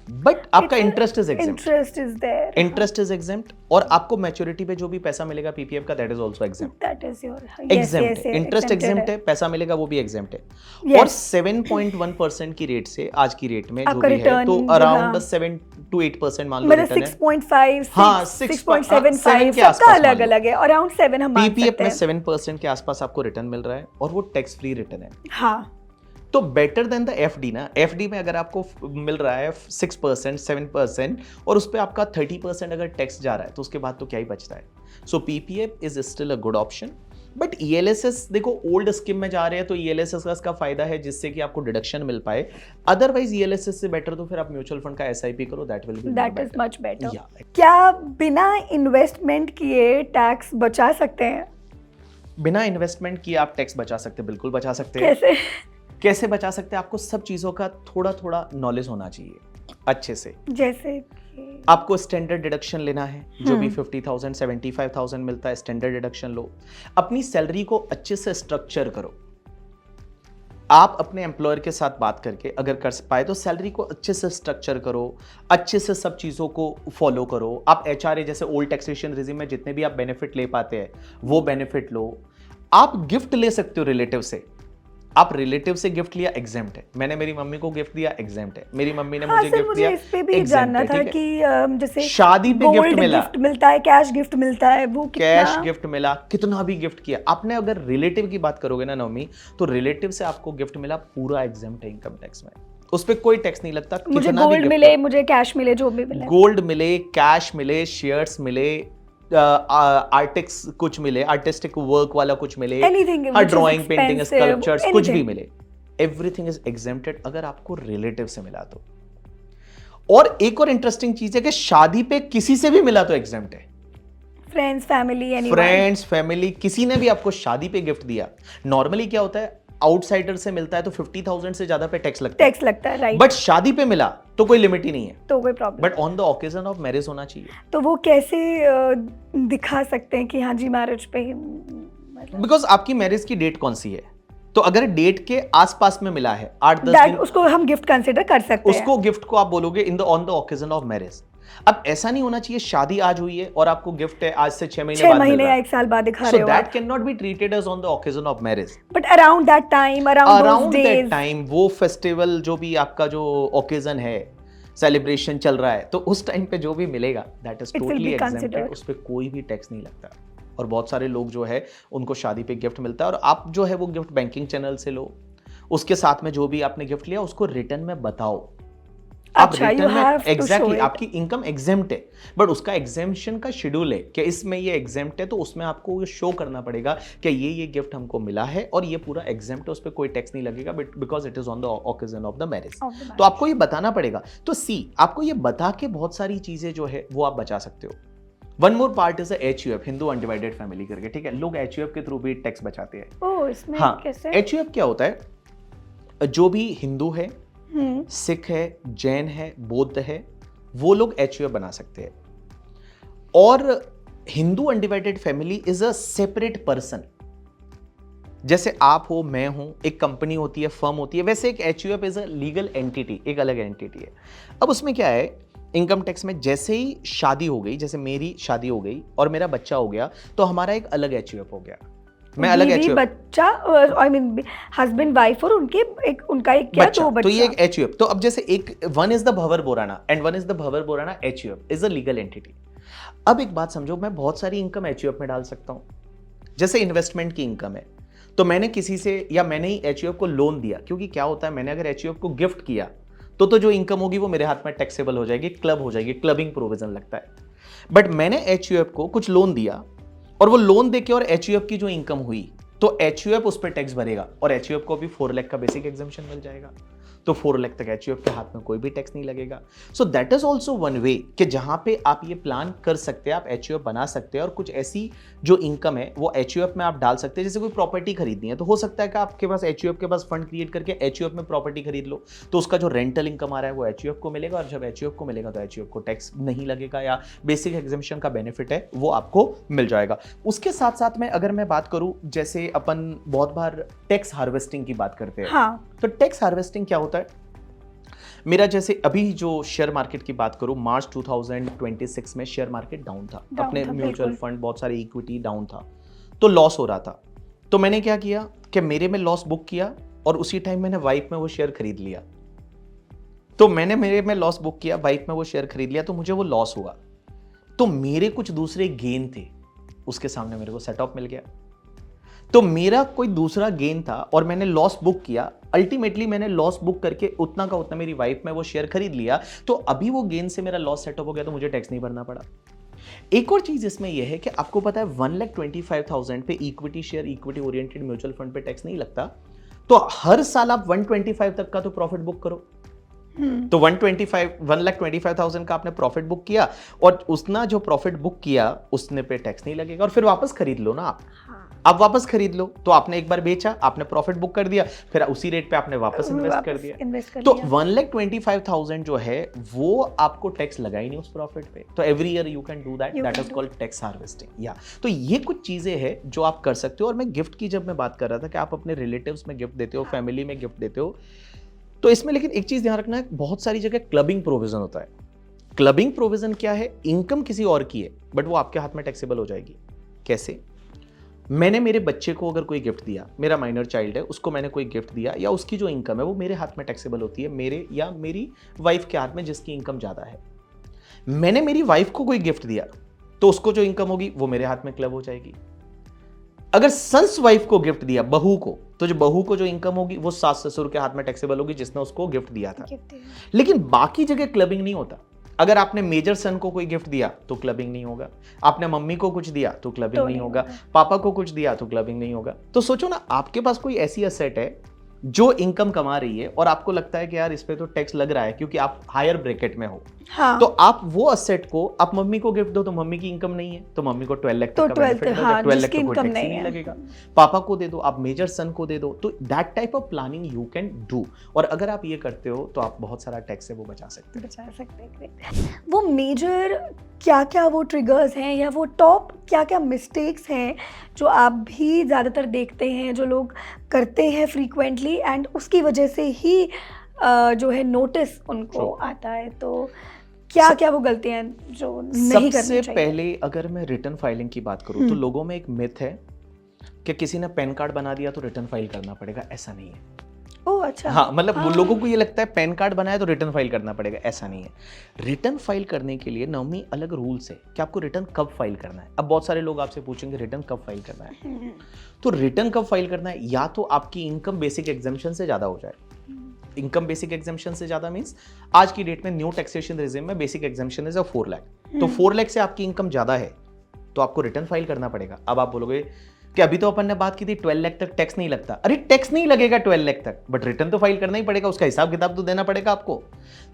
S2: बट आपका interest is exempt, interest is exempt, और आपको मैच्योरिटी पे जो भी पैसा मिलेगा पीपीएफ का, that is also exempt,
S1: that is your
S2: exempt है, इंटरेस्ट एग्जेम्प्ट है, पैसा मिलेगा वो भी एग्जेम्प्ट है। और 7.1% की रेट से आज की रेट में जो भी है, तो अराउंड 7 to 8% मान लो रिटर्न है।
S1: 6.5,
S2: हाँ,
S1: 6.75
S2: के आसपास
S1: अलग अलग है, अराउंड 7 हम मान सकते हैं।
S2: पीपीएफ में 7% के आसपास आपको रिटर्न मिल रहा है, और वो टैक्स फ्री रिटर्न है।
S1: हाँ,
S2: तो बेटर देन द एफडी ना। एफडी में अगर आपको मिल रहा है 6%, 7%, और उस पर आपका 30% अगर टैक्स जा रहा है, तो उसके बाद तो क्या ही बचता है। So PPF is still a good option, but ELSS देखो ओल्ड स्कीम में जा रहे हैं, तो ईएलएसएस का फायदा है जिससे कि आपको डिडक्शन मिल पाए। अदरवाइज ईएलएसएस से बेटर तो फिर आप म्यूचुअल फंड का एसआईपी करो, दैट इज
S1: मच बेटर। क्या बिना इन्वेस्टमेंट किए टैक्स बचा सकते हैं?
S2: बिना इन्वेस्टमेंट किए आप टैक्स बचा सकते हैं, बिल्कुल बचा सकते
S1: हैं।
S2: कैसे बचा सकते हैं? आपको सब चीजों का थोड़ा थोड़ा नॉलेज होना चाहिए अच्छे से।
S1: जैसे
S2: आपको स्टैंडर्ड डिडक्शन लेना है, जो भी 50,000 75,000 मिलता है, स्टैंडर्ड डिडक्शन लो। अपनी सैलरी को अच्छे से स्ट्रक्चर करो। आप अपने एम्प्लॉयर के साथ बात करके अगर कर पाए तो सैलरी को अच्छे से स्ट्रक्चर करो, अच्छे से सब चीज़ों को फॉलो करो। आप एचआरए जैसे ओल्ड टैक्सेशन रेजिम में जितने भी आप बेनिफिट ले पाते हैं वो बेनिफिट लो। आप गिफ्ट ले सकते हो रिलेटिव से, आप रिलेटिव से गिफ्ट लिया, एग्जेम्प्ट है। मैंने मेरी मम्मी को गिफ्ट दिया, एग्जेम्प्ट है। मेरी मम्मी ने मुझे गिफ्ट दिया,
S1: इस पे भी जानना था कि जैसे
S2: शादी पे गिफ्ट मिला,
S1: गिफ्ट मिलता है, कैश गिफ्ट मिलता है, वो कितना?
S2: कैश गिफ्ट मिला, कितना भी गिफ्ट किया आपने। अगर रिलेटिव की बात करोगे ना नवमी, तो रिलेटिव से आपको गिफ्ट मिला, पूरा एग्जेम्प्ट है इनकम टैक्स में, उस पर कोई टैक्स नहीं लगता।
S1: मुझे गोल्ड मिले, मुझे कैश मिले, जो भी मिले,
S2: गोल्ड मिले, कैश मिले, शेयर्स मिले, आर्टिक्स कुछ मिले, आर्टिस्टिक वर्क वाला कुछ मिले, ड्राइंग, पेंटिंग, स्कल्पचर्स कुछ भी मिले, एवरीथिंग इज एग्जेम्प्टेड अगर आपको रिलेटिव से मिला तो। और एक और इंटरेस्टिंग चीज है कि शादी पे किसी से भी मिला तो एग्जेम्प्ट है। फ्रेंड्स फैमिली किसी ने भी आपको शादी पे गिफ्ट दिया, नॉर्मली क्या होता है आउटसाइडर से मिलता है तो 50,000 से ज्यादा पे टैक्स लगता है, राइट। बट शादी पे मिला तो कोई लिमिट ही नहीं है, तो कोई problem. But on the occasion of marriage होना चाहिए।
S1: तो वो कैसे दिखा सकते हैं कि हाँ जी मैरिज पे?
S2: बिकॉज आपकी मैरिज की डेट कौन सी है, तो अगर डेट के आसपास में मिला है 8-10 दिन,
S1: उसको हम गिफ्ट कंसीडर कर सकते हैं।
S2: उसको गिफ्ट को आप बोलोगे in the on the occasion of marriage. अब ऐसा नहीं होना चाहिए शादी आज हुई है और आपको गिफ्ट है आज से 6 महीने
S1: या 1 साल बाद दिखा रहे हो।
S2: So that cannot be treated as on the occasion of marriage.
S1: But around that time, around
S2: that time, वो फेस्टिवल जो भी आपका जो ओकेजन है, सेलिब्रेशन चल रहा है, तो उस टाइम पे जो भी मिलेगा दैट इज टोटली एग्जेम्प्टेड, उस पे कोई भी टैक्स नहीं लगता। और बहुत सारे लोग जो है उनको शादी पे गिफ्ट मिलता है, और आप जो है वो गिफ्ट बैंकिंग चैनल से लो, उसके साथ में जो भी आपने गिफ्ट लिया उसको रिटर्न में बताओ। आप रिटर्न में एग्जैक्टली आपकी इनकम एग्जेम्प्ट है, बट उसका एग्जेम्पशन का शेड्यूल है कि इसमें ये एग्जेम्प्ट है, तो उसमें आपको ये शो करना पड़ेगा कि ये गिफ्ट हमको मिला है और ये पूरा एग्जेम्प्ट है, उस पर कोई टैक्स नहीं लगेगा, but because it is on the occasion of the marriage. तो आपको ये बताना पड़ेगा। तो आपको ये बता के बहुत सारी चीजें जो है वो आप बचा सकते हो। One more part is HUF, Hindu undivided family करके, ठीक है। लोग HUF के थ्रू भी टैक्स बचाते हैं। हाँ, HUF क्या होता है, जो भी हिंदू है, सिख है, जैन है, बौद्ध है, वो लोग HUF बना सकते हैं। और Hindu undivided family is a separate person, जैसे आप हो, मैं हूं, एक कंपनी होती है, फर्म होती है, वैसे एक HUF is a legal entity, एक अलग एंटिटी है। अब उसमें क्या है, इनकम टैक्स में जैसे ही शादी हो गई, जैसे मेरी शादी हो गई और मेरा बच्चा हो गया, तो हमारा एक अलग एचयूएफ हो गया। मैं अलग
S1: बीवी,
S2: एचयूएफ,
S1: बच्चा, आई मीन हस्बैंड वाइफ और उनका एक क्या,
S2: बच्चा,
S1: दो बच्चा।
S2: तो ये एक एचयूएफ। तो अब जैसे एक one is the Bhawar Borana and one is the Bhawar Borana HUF is a legal entity. अब एक बात समझो, मैं बहुत सारी इनकम एचयूएफ में डाल सकता हूं। जैसे इन्वेस्टमेंट की इनकम है, तो मैंने किसी से या मैंने ही एचयूएफ को लोन दिया, क्योंकि क्या होता है, मैंने अगर एचयूएफ को गिफ्ट किया तो जो इनकम होगी वो मेरे हाथ में टैक्सेबल हो जाएगी, क्लब हो जाएगी, क्लबिंग प्रोविजन लगता है। बट मैंने एचयूएफ को कुछ लोन दिया और वो लोन देके और एचयूएफ की जो इनकम हुई, तो एचयूएफ उस पर टैक्स भरेगा और एचयूएफ को भी 4 लाख का बेसिक एग्जम्पशन मिल जाएगा। तो 4 लाख तक एचयूएफ के हाथ में कोई भी टैक्स नहीं लगेगा। So that is also one way कि जहां पे आप ये प्लान कर सकते हैं, आप एचयूएफ बना सकते हैं और कुछ ऐसी जो इनकम है वो एचयूएफ में आप डाल सकते हैं। जैसे कोई प्रॉपर्टी खरीदनी है, तो हो सकता है कि आपके पास एचयूएफ के पास फंड क्रिएट करके एचयूएफ में प्रॉपर्टी खरीद लो, तो उसका जो रेंटल इनकम आ रहा है वो एचयूएफ को मिलेगा, और जब एचयूएफ को मिलेगा तो एचयूएफ को टैक्स नहीं लगेगा या बेसिक एग्जम्पशन का बेनिफिट है वो आपको मिल जाएगा। उसके साथ साथ में अगर मैं बात करूं, जैसे अपन बहुत बार टैक्स हार्वेस्टिंग की बात करते हैं।
S1: हाँ,
S2: तो टैक्स हार्वेस्टिंग क्या होता है, मेरा जैसे अभी जो शेयर मार्केट की बात करूं, मार्च 2026 में शेयर मार्केट डाउन था, अपने म्यूचुअल फंड, बहुत सारे इक्विटी डाउन था, तो लॉस हो रहा था। तो मैंने क्या किया कि मेरे में लॉस बुक किया और उसी टाइम मैंने वाइफ में वो शेयर खरीद लिया। तो मैंने मेरे में लॉस बुक किया, वाइफ में वो शेयर खरीद लिया, तो मुझे वो लॉस हुआ। तो मेरे कुछ दूसरे गेन थे, उसके सामने मेरे को सेट ऑफ मिल गया। तो मेरा कोई दूसरा गेन था और मैंने लॉस बुक किया, अल्टीमेटली मैंने लॉस बुक करके उतना का उतना मेरी वाइफ में वो शेयर खरीद लिया, तो अभी वो गेन से मेरा लॉस सेटअप हो गया, तो मुझे टैक्स नहीं भरना पड़ा। एक और चीज इसमें यह है कि आपको पता है 1,25,000 पे equity share, equity oriented mutual fund पे टैक्स नहीं लगता। तो हर साल आप 125 तक का तो प्रॉफिट बुक करो। तो 1,25,000 का आपने प्रॉफिट बुक किया और उसना जो प्रॉफिट बुक किया उसने पे टैक्स नहीं लगेगा, और फिर वापस खरीद लो ना आप। आप वापस खरीद लो, तो आपने एक बार बेचा, आपने प्रॉफिट बुक कर दिया, फिर उसी रेट पे आपने वापस इन्वेस्ट कर दिया। तो 1,25,000 जो है वो आपको टैक्स लगा ही नहीं उस प्रॉफिट पे। तो every year you can do that is called tax harvesting. या तो ये कुछ चीजें हैं जो आप कर सकते हो। और मैं गिफ्ट की जब मैं बात कर रहा था कि आप अपने रिलेटिव्स में गिफ्ट देते हो, फैमिली में गिफ्ट देते हो, तो इसमें लेकिन एक चीज ध्यान रखना है, बहुत सारी जगह क्लबिंग प्रोविजन होता है। क्लबिंग प्रोविजन क्या है, इनकम किसी और की है बट वो आपके हाथ में टैक्सेबल हो जाएगी। कैसे? मैंने मेरे बच्चे को अगर कोई गिफ्ट दिया, मेरा माइनर चाइल्ड है, उसको मैंने कोई गिफ्ट दिया, या उसकी जो इनकम है वो मेरे हाथ में टैक्सेबल होती है, मेरे या मेरी वाइफ के हाथ में जिसकी इनकम ज्यादा है। मैंने मेरी वाइफ को कोई गिफ्ट दिया तो उसको जो इनकम होगी वो मेरे हाथ में क्लब हो जाएगी। अगर सन्स वाइफ को गिफ्ट दिया, बहू को, तो जो बहू को जो इनकम होगी वो सास ससुर के हाथ में टैक्सेबल होगी जिसने उसको गिफ्ट दिया था। लेकिन बाकी जगह क्लबिंग नहीं होता। अगर आपने मेजर सन को कोई गिफ्ट दिया तो क्लबिंग नहीं होगा, आपने मम्मी को कुछ दिया तो क्लबिंग नहीं होगा, पापा को कुछ दिया तो क्लबिंग नहीं होगा। तो सोचो ना, आपके पास कोई ऐसी असेट है जो इनकम कमा रही है और आपको लगता है कि यार इस पे तो टैक्स लग रहा है क्योंकि आप हायर ब्रैकेट में हो। हाँ। तो आप वो असेट को आप मम्मी को गिफ्ट दो तो मम्मी की इनकम नहीं है तो मम्मी को 12 लाख तक का बेनिफिट मिलेगा, 12 लाख का कोई टैक्स नहीं लगेगा। पापा को दे दो, आप मेजर सन को दे दो, तो that type of planning you can do. और अगर आप ये करते हो तो आप बहुत सारा टैक्स से वो बचा सकते
S1: हैं। वो मेजर क्या क्या वो ट्रिगर्स हैं या वो टॉप क्या क्या मिस्टेक्स हैं जो आप भी ज़्यादातर देखते हैं, जो लोग करते हैं फ्रीक्वेंटली एंड उसकी वजह से ही जो है नोटिस उनको आता है? तो क्या क्या वो गलतियां जो नहीं करनी चाहिए?
S2: सबसे पहले अगर मैं रिटर्न फाइलिंग की बात करूं तो लोगों में एक मिथ है कि किसी ने पैन कार्ड बना दिया तो रिटर्न फाइल करना पड़ेगा। ऐसा नहीं है।
S1: ओह अच्छा।
S2: हाँ, मतलब वो लोगों को ये लगता है पैन कार्ड बनाया तो रिटर्न फाइल करना पड़ेगा। ऐसा नहीं है। रिटर्न फाइल करने के लिए नवमी अलग रूल्स है कि आपको रिटर्न कब फाइल करना है। अब बहुत सारे लोग आपसे पूछेंगे रिटर्न कब फाइल करना है, तो रिटर्न कब फाइल करना है, या तो आपकी इनकम बेसिक एग्जम्पशन से ज्यादा हो जाए। इनकम बेसिक एग्जम्पशन से ज्यादा मींस आज की डेट में न्यू टैक्सेशन रिजिम में बेसिक एग्जम्पशन इज 4 लाख, तो 4 लाख से आपकी इनकम ज्यादा है तो आपको रिटर्न फाइल करना पड़ेगा। अब आप बोलोगे कि अभी तो अपन ने बात की थी 12 लाख तक टैक्स नहीं लगता। अरे टैक्स नहीं लगेगा 12 लाख तक, बट रिटर्न तो फाइल करना ही पड़ेगा, उसका हिसाब किताब तो देना पड़ेगा आपको।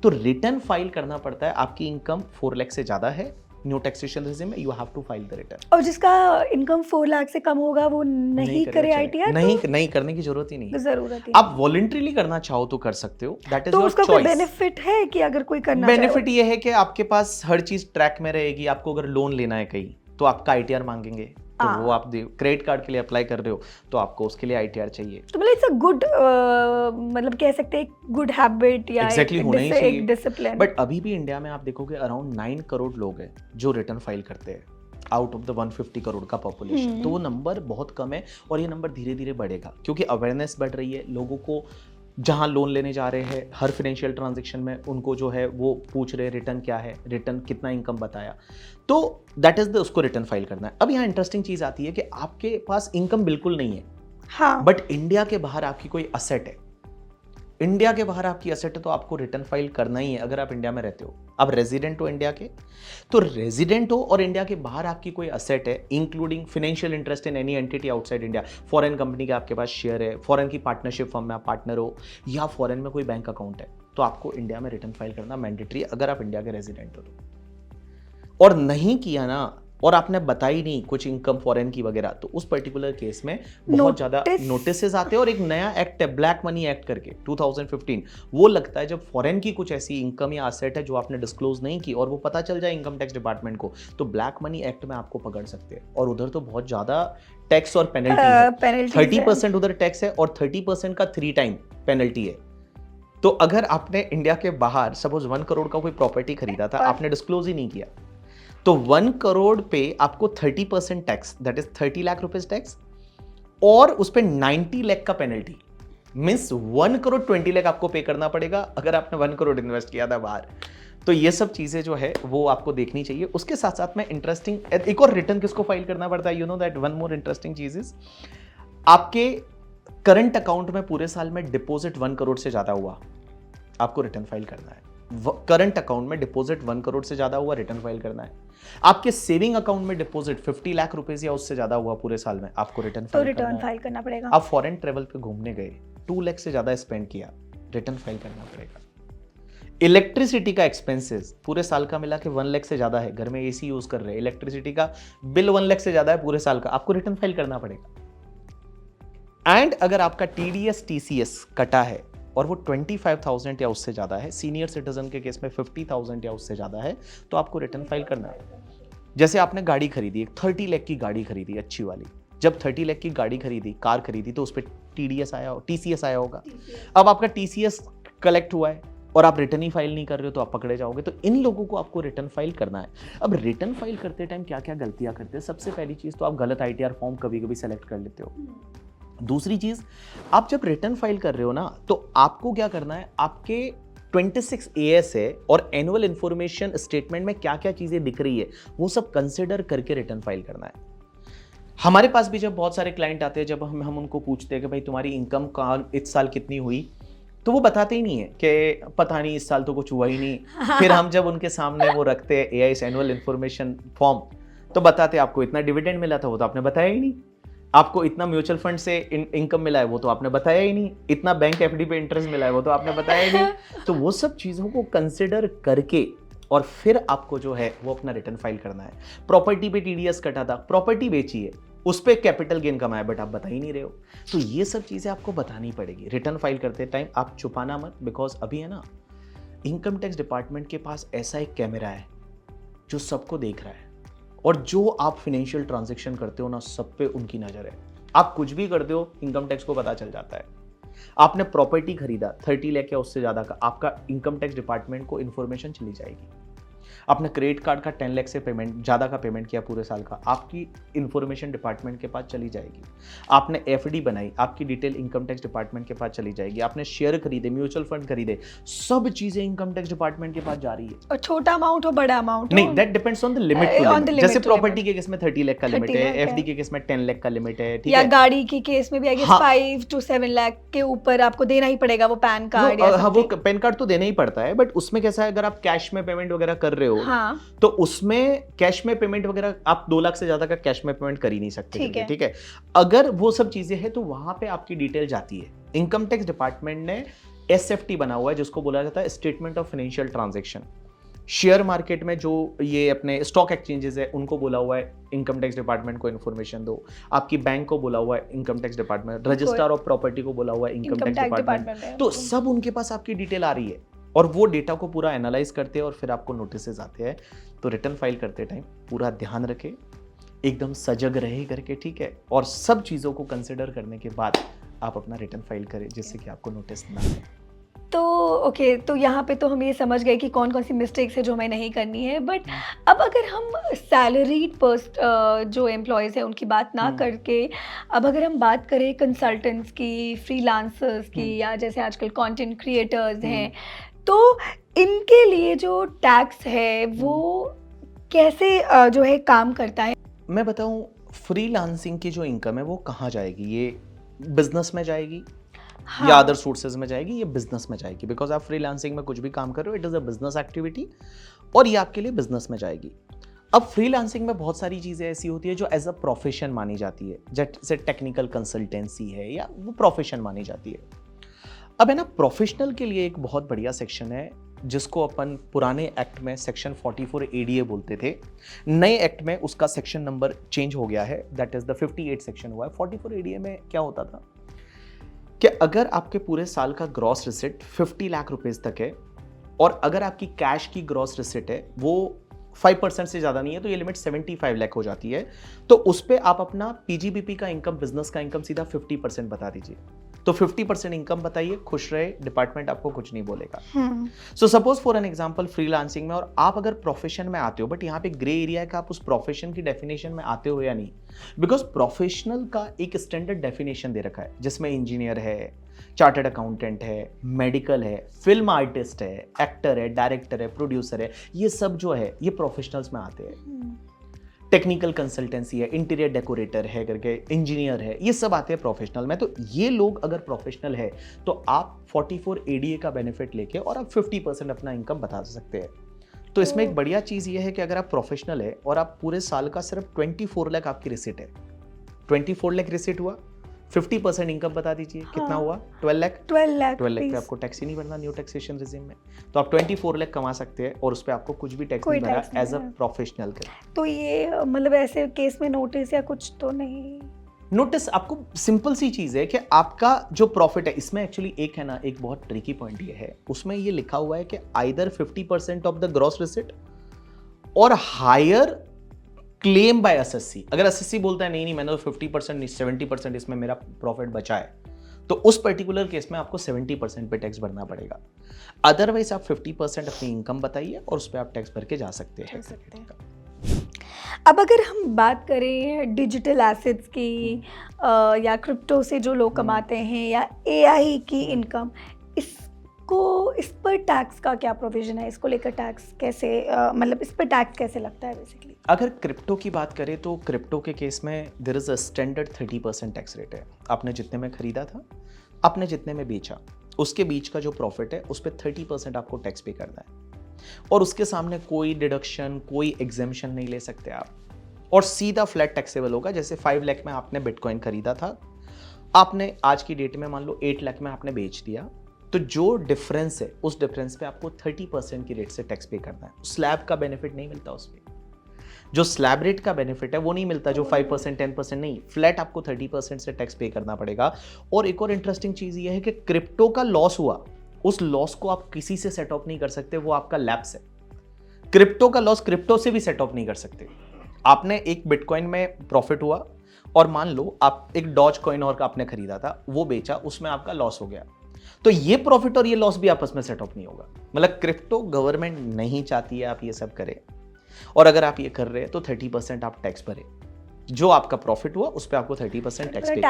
S2: तो रिटर्न फाइल करना पड़ता है। आपकी इनकम 4 लाख से ज्यादा है, न्यू टैक्सेशन रिजिम में, you have to file the return.
S1: और जिसका इनकम 4 लाख से कम होगा वो नहीं करे आईटीआर?
S2: नहीं करने की जरूरत ही नहीं।
S1: जरूरत ही
S2: आप वॉलंटरीली करना चाहो तो कर सकते हो, दैट इज योर चॉइस।
S1: तो उसका कोई बेनिफिट है कि अगर कोई करना चाहे?
S2: बेनिफिट ये है कि आपके पास हर चीज ट्रैक में रहेगी। आपको अगर लोन लेना है कहीं तो आपका आईटीआर मांगेंगे, तो वो आप क्रेडिट कार्ड के लिए अप्लाई कर रहे हो तो आपको उसके लिए ITR चाहिए।
S1: तो मतलब इट्स अ गुड, मतलब कह सकते हैं गुड हैबिट या
S2: Exactly, होना ही चाहिए।
S1: एक डिसिप्लिन।
S2: बट अभी भी इंडिया में आप देखोगे अराउंड 9 करोड़ लोग हैं जो रिटर्न फाइल करते हैं आउट ऑफ द 150 करोड़ का पॉपुलेशन। तो वो नंबर बहुत कम है और ये नंबर धीरे धीरे बढ़ेगा क्योंकि अवेयरनेस बढ़ रही है। लोगों को जहाँ लोन लेने जा रहे हैं हर फाइनेंशियल ट्रांजेक्शन में उनको जो है वो पूछ रहे रिटर्न क्या है, रिटर्न कितना इनकम बताया, तो दैट इज द उसको रिटर्न फाइल करना है। अब यहाँ इंटरेस्टिंग चीज आती है कि आपके पास इनकम बिल्कुल नहीं है,
S1: हाँ,
S2: बट इंडिया के बाहर आपकी कोई असेट है, इंडिया के बाहर आपकी असेट है तो आपको रिटर्न फाइल करना ही है। अगर आप इंडिया में रहते हो, आप रेजिडेंट हो इंडिया के, तो रेजिडेंट हो और इंडिया के बाहर आपकी कोई असेट है including financial interest in any entity outside India, foreign company के आपके पास शेयर है, फॉरेन की पार्टनरशिप फर्म में आप पार्टनर हो या फॉरेन में कोई बैंक अकाउंट है, तो आपको इंडिया में रिटर्न फाइल करना मैंडेटरी है अगर आप इंडिया के रेजिडेंट हो तो। और नहीं किया ना और आपने बताई नहीं कुछ इनकम फॉरेन की वगैरह, तो उस पर्टिकुलर केस में बहुत ज्यादा नोटिसेस आते हैं। और एक नया एक्ट है ब्लैक मनी एक्ट करके 2015, वो लगता है जब फॉरेन की कुछ ऐसी इनकम या असेट है जो आपने डिस्क्लोज नहीं की और वो पता चल जाए इनकम टैक्स डिपार्टमेंट को, तो ब्लैक मनी एक्ट में आपको पकड़ सकते हैं। और उधर तो बहुत ज्यादा टैक्स और पेनल्टी है, 30% उधर टैक्स है और 30% का 3 टाइम पेनल्टी है। तो अगर आपने इंडिया के बाहर सपोज 1 करोड़ का कोई प्रॉपर्टी खरीदा था, आपने डिस्क्लोज ही नहीं किया, तो 1 करोड़ पे आपको 30% tax, that is 30 lakh rupees tax, और उस पे 90 लाख का पेनल्टी। मींस 1 करोड़ 20 लाख आपको पे करना पड़ेगा अगर आपने 1 करोड़ इन्वेस्ट किया था बाहर। तो ये सब चीजें जो है वो आपको देखनी चाहिए। उसके साथ साथ में इंटरेस्टिंग एक और रिटर्न किसको फाइल करना पड़ता है, you know that one more interesting चीज इज, आपके करंट अकाउंट में पूरे साल में डिपॉजिट 1 करोड़ से ज्यादा हुआ, आपको रिटर्न फाइल करना है। करंट अकाउंट में डिपॉजिट 1 करोड़ से ज्यादा हुआ, रिटर्न फाइल करना है। आपके सेविंग अकाउंट में डिपॉजिट 50 लाख रुपए या उससे ज्यादा हुआ पूरे साल में, आपको रिटर्न
S1: फाइल करना पड़ेगा।
S2: आप फॉरेन ट्रेवल पे घूमने गए, 2 लाख से ज्यादा स्पेंड किया, रिटर्न फाइल करना पड़ेगा। इलेक्ट्रिसिटी का एक्सपेंसेस पूरे साल का मिला के 1 लाख से ज्यादा है, घर में AC यूज कर रहे हैं, इलेक्ट्रिसिटी का बिल 1 लाख से ज्यादा है पूरे साल का, आपको रिटर्न फाइल करना पड़ेगा। एंड अगर आपका TDS TCS कटा है और वो 25,000 या उससे ज्यादा है, सीनियर सिटीजन के केस में 50,000 या उससे ज्यादा है, तो आपको रिटर्न फाइल करना है। जैसे आपने गाड़ी खरीदी, एक 30 लाख की गाड़ी खरीदी अच्छी वाली, जब 30 लाख की गाड़ी खरीदी, कार खरीदी, तो उस पर TDS आया हो, TCS आया होगा। अब आपका TCS कलेक्ट हुआ है और आप रिटर्न ही फाइल नहीं कर रहे हो तो आप पकड़े जाओगे। तो इन लोगों को आपको रिटर्न फाइल करना है। अब रिटर्न फाइल करते टाइम क्या क्या गलतियां करते हैं, सबसे पहली चीज तो आप गलत ITR फॉर्म कभी कभी सेलेक्ट कर लेते हो। दूसरी चीज, आप जब रिटर्न फाइल कर रहे हो ना, तो आपको क्या करना है, आपके 26 AS है और एनुअल इंफॉर्मेशन स्टेटमेंट में क्या क्या चीजें दिख रही है वो सब कंसिडर करके रिटर्न फाइल करना है। हमारे पास भी जब बहुत सारे क्लाइंट आते हैं, जब हम उनको पूछते हैं कि भाई तुम्हारी इनकम का इस साल कितनी हुई, तो वो बताते ही नहीं है कि पता नहीं इस साल तो कुछ हुआ ही नहीं। फिर हम जब उनके सामने वो रखते हैं AIS एनुअल इंफॉर्मेशन फॉर्म, तो बताते आपको इतना डिविडेंड मिला था, वो तो आपने बताया ही नहीं। आपको इतना म्यूचुअल फंड से इनकम मिला है, वो तो आपने बताया ही नहीं। इतना बैंक FD पे इंटरेस्ट मिला है, वो तो आपने बताया ही नहीं। तो वो सब चीज़ों को कंसिडर करके और फिर आपको जो है वो अपना रिटर्न फाइल करना है। प्रॉपर्टी पे TDS कटा था, प्रॉपर्टी बेची है, उस पर कैपिटल गेन कमाया, बट आप बता ही नहीं रहे हो। तो ये सब चीज़ें आपको बतानी पड़ेगी रिटर्न फाइल करते टाइम। आप छुपाना मत, बिकॉज अभी है ना, इनकम टैक्स डिपार्टमेंट के पास ऐसा एक कैमरा है जो सबको देख रहा है, और जो आप फाइनेंशियल ट्रांजैक्शन करते हो ना, सब पे उनकी नज़र है। आप कुछ भी करते हो, इनकम टैक्स को पता चल जाता है। आपने प्रॉपर्टी खरीदा 30 लाख या उससे ज़्यादा का, आपका इनकम टैक्स डिपार्टमेंट को इन्फॉर्मेशन चली जाएगी। आपने क्रेडिट कार्ड का 10 लाख से पेमेंट ज़्यादा का पेमेंट किया पूरे साल का, आपकी इन्फॉर्मेशन डिपार्टमेंट के पास चली जाएगी। आपने FD बनाई, आपकी डिटेल इनकम टैक्स डिपार्टमेंट के पास चली जाएगी। आपने शेयर खरीदे, म्यूचुअल फंड खरीदे, सब चीज़ें इनकम टैक्स डिपार्टमेंट के पास जा रही है।
S1: और छोटा अमाउंट हो बड़ा अमाउंट
S2: नहीं, that depends on the limit to limit. जैसे प्रॉपर्टी के केस में 30 लाख का लिमिट है, FD के केस में 10 लाख का लिमिट है, ठीक है।
S1: या गाड़ी की केस में भी आई गेस 5 to 7 लाख के ऊपर आपको देना ही पड़ेगा वो पैन कार्ड।
S2: हाँ, वो पैन कार्ड तो देना ही पड़ता है, बट उसमें कैसा है, अगर आप कैश में पेमेंट वगैरह कर रहे हो,
S1: हाँ,
S2: तो उसमें कैश में पेमेंट वगैरह आप 2 लाख से ज्यादा का कैश में पेमेंट कर ही नहीं सकते। ठीक है। अगर वो सब चीजें हैं तो वहां पे आपकी डिटेल जाती है। इनकम टैक्स डिपार्टमेंट ने SFT बना हुआ है, जिसको बोला जाता है statement of financial transaction. Share market में जो ये अपने स्टॉक एक्सचेंजेस है, उनको बोला हुआ है इनकम टैक्स डिपार्टमेंट को इन्फॉर्मेशन दो। आपकी बैंक को बोला हुआ है income tax department, registrar of property को बोला हुआ है इनकम टैक्स डिपार्टमेंट। तो सब उनके पास आपकी डिटेल आ रही है और वो डेटा को पूरा एनालाइज करते हैं और फिर आपको नोटिसेस आते हैं। तो रिटर्न फाइल करते टाइम पूरा ध्यान रखें, एकदम सजग रहे करके, ठीक है, और सब चीज़ों को कंसिडर करने के बाद आप अपना रिटर्न फाइल करें जिससे कि आपको नोटिस ना आए।
S1: तो ओके, तो यहाँ पे तो हम ये समझ गए कि कौन कौन सी मिस्टेक्स है जो हमें नहीं करनी है, बट अब अगर हम सैलरीड जो एम्प्लॉयज़ हैं उनकी बात ना करके, अब अगर हम बात करें कंसल्टेंट्स की, फ्रीलांसर्स की, या जैसे आजकल कंटेंट क्रिएटर्स हैं, तो इनके लिए जो टैक्स है वो कैसे जो है काम करता है?
S2: मैं बताऊं, फ्रीलांसिंग की जो इनकम है वो कहाँ जाएगी? ये बिजनेस में जाएगी या अदर सोर्सेज में जाएगी? ये बिजनेस में जाएगी, बिकॉज आप फ्रीलांसिंग में कुछ भी काम कर रहे हो, it is a business activity और ये आपके लिए बिजनेस में जाएगी। अब फ्रीलांसिंग में बहुत सारी चीज़ें ऐसी होती है जो एज अ प्रोफेशन मानी जाती है, जैसे टेक्निकल कंसल्टेंसी है या वो प्रोफेशन मानी जाती है। अब है ना, प्रोफेशनल के लिए एक बहुत बढ़िया सेक्शन है जिसको अपन पुराने एक्ट में सेक्शन 44 एडीए बोलते थे। नए एक्ट में उसका सेक्शन नंबर चेंज हो गया है, दैट इज द 58 सेक्शन हुआ है। 44 एडीए में क्या होता था कि अगर आपके पूरे साल का ग्रॉस रिसिट 50 लाख रुपीस तक है और अगर आपकी कैश की ग्रॉस रिसिट है वो 5% से ज़्यादा नहीं है, तो ये लिमिट 75 लाख हो जाती है, तो उस पर आप अपना पीजीबीपी का इनकम, बिजनेस का इनकम सीधा 50% बता दीजिए। तो 50% इनकम बताइए, खुश रहे, डिपार्टमेंट आपको कुछ नहीं बोलेगा। So suppose for an example freelancing में, और आप अगर प्रोफेशन में आते हो, बट यहाँ पे ग्रे एरिया है कि आप उस प्रोफेशन की डेफिनेशन में आते हो या नहीं, बिकॉज प्रोफेशनल का एक स्टैंडर्ड डेफिनेशन दे रखा है जिसमें इंजीनियर है, चार्टर्ड अकाउंटेंट है, मेडिकल है, फिल्म आर्टिस्ट है, एक्टर है, डायरेक्टर है, प्रोड्यूसर है, ये सब जो है ये प्रोफेशनल्स में आते हैं। टेक्निकल कंसल्टेंसी है, इंटीरियर डेकोरेटर है करके, इंजीनियर है, ये सब आते हैं प्रोफेशनल में। तो ये लोग अगर प्रोफेशनल है तो आप 44 एडीए का बेनिफिट लेके और आप 50% अपना इनकम बता सकते हैं। तो इसमें एक बढ़िया चीज़ ये है कि अगर आप प्रोफेशनल है और आप पूरे साल का सिर्फ 24 लाख आपकी रिसिट है, 24 लाख रिसिट हुआ, 50% इनकम बता दीजिए, कितना हुआ? 12 लाख।
S1: 12 लाख
S2: पे आपको टैक्स ही नहीं भरना न्यू टैक्सेशन रिजिम में, तो आप 24 लाख कमा सकते हैं और उस पर आपको कुछ भी टैक्स नहीं भरा एज अ प्रोफेशनल के।
S1: तो ये मतलब ऐसे केस में नोटिस या कुछ तो नहीं?
S2: नोटिस आपको सिंपल सी चीज है कि आपका जो प्रॉफिट है, इसमें एक्चुअली एक है ना, एक बहुत ट्रिकी पॉइंट ये है, उसमें ये लिखा हुआ है कि either 50% of the gross receipt और हायर क्लेम बाय एसएससी। अगर एसएससी बोलता है नहीं मैंने तो 50% नहीं 70% इसमें मेरा प्रॉफिट बचा है, तो उस पर्टिकुलर केस में आपको 70% पे टैक्स भरना पड़ेगा। अदरवाइज आप 50% अपनी इनकम बताइए और उस पर आप टैक्स भर के जा सकते हैं।
S1: अब अगर हम बात करें डिजिटल एसेट्स की या क्रिप्टो से जो लोग कमाते हैं या एआई की इनकम, इस पर टैक्स का क्या प्रोविजन है? इसको लेकर टैक्स कैसे मतलब इस पर टैक्स कैसे लगता है बेसिकली?
S2: अगर क्रिप्टो की बात करें तो क्रिप्टो के केस में there is a standard 30% tax rate है। आपने जितने में खरीदा था, आपने जितने में बेचा, उसके बीच का जो प्रॉफिट है उस पर 30% आपको टैक्स पे करना है और उसके सामने कोई डिडक्शन, कोई एग्जेम्पशन नहीं ले सकते आप और सीधा फ्लैट टैक्सेबल होगा। जैसे 5 लाख में आपने बिटकॉइन खरीदा था, आपने आज की डेट में मान लो 8 लाख में आपने बेच दिया, तो जो डिफरेंस है उस डिफरेंस पे आपको 30% की रेट से टैक्स पे करना है। स्लैब का बेनिफिट नहीं मिलता उस पर, जो स्लैब रेट का बेनिफिट है वो नहीं मिलता, जो 5% 10% नहीं, फ्लैट आपको 30% से टैक्स पे करना पड़ेगा। और एक और इंटरेस्टिंग चीज ये है कि क्रिप्टो का लॉस हुआ, उस लॉस को आप किसी से सेट ऑफ नहीं कर सकते, वो आपका लैप्स है। क्रिप्टो का लॉस क्रिप्टो से भी सेट ऑफ नहीं कर सकते। आपने एक बिटकॉइन में प्रॉफिट हुआ और मान लो आप एक डॉज कॉइन और आपने खरीदा था, वो बेचा, उसमें आपका लॉस हो गया, तो ये प्रॉफिट और ये लॉस भी आपस में सेट ऑफ नहीं होगा। मतलब क्रिप्टो गवर्नमेंट नहीं चाहती है आप ये सब करें, और अगर आप ये कर रहे हैं तो 30% आप टैक्स भरें। जो आपका प्रॉफिट हुआ उस पे आपको 30% टैक्स पे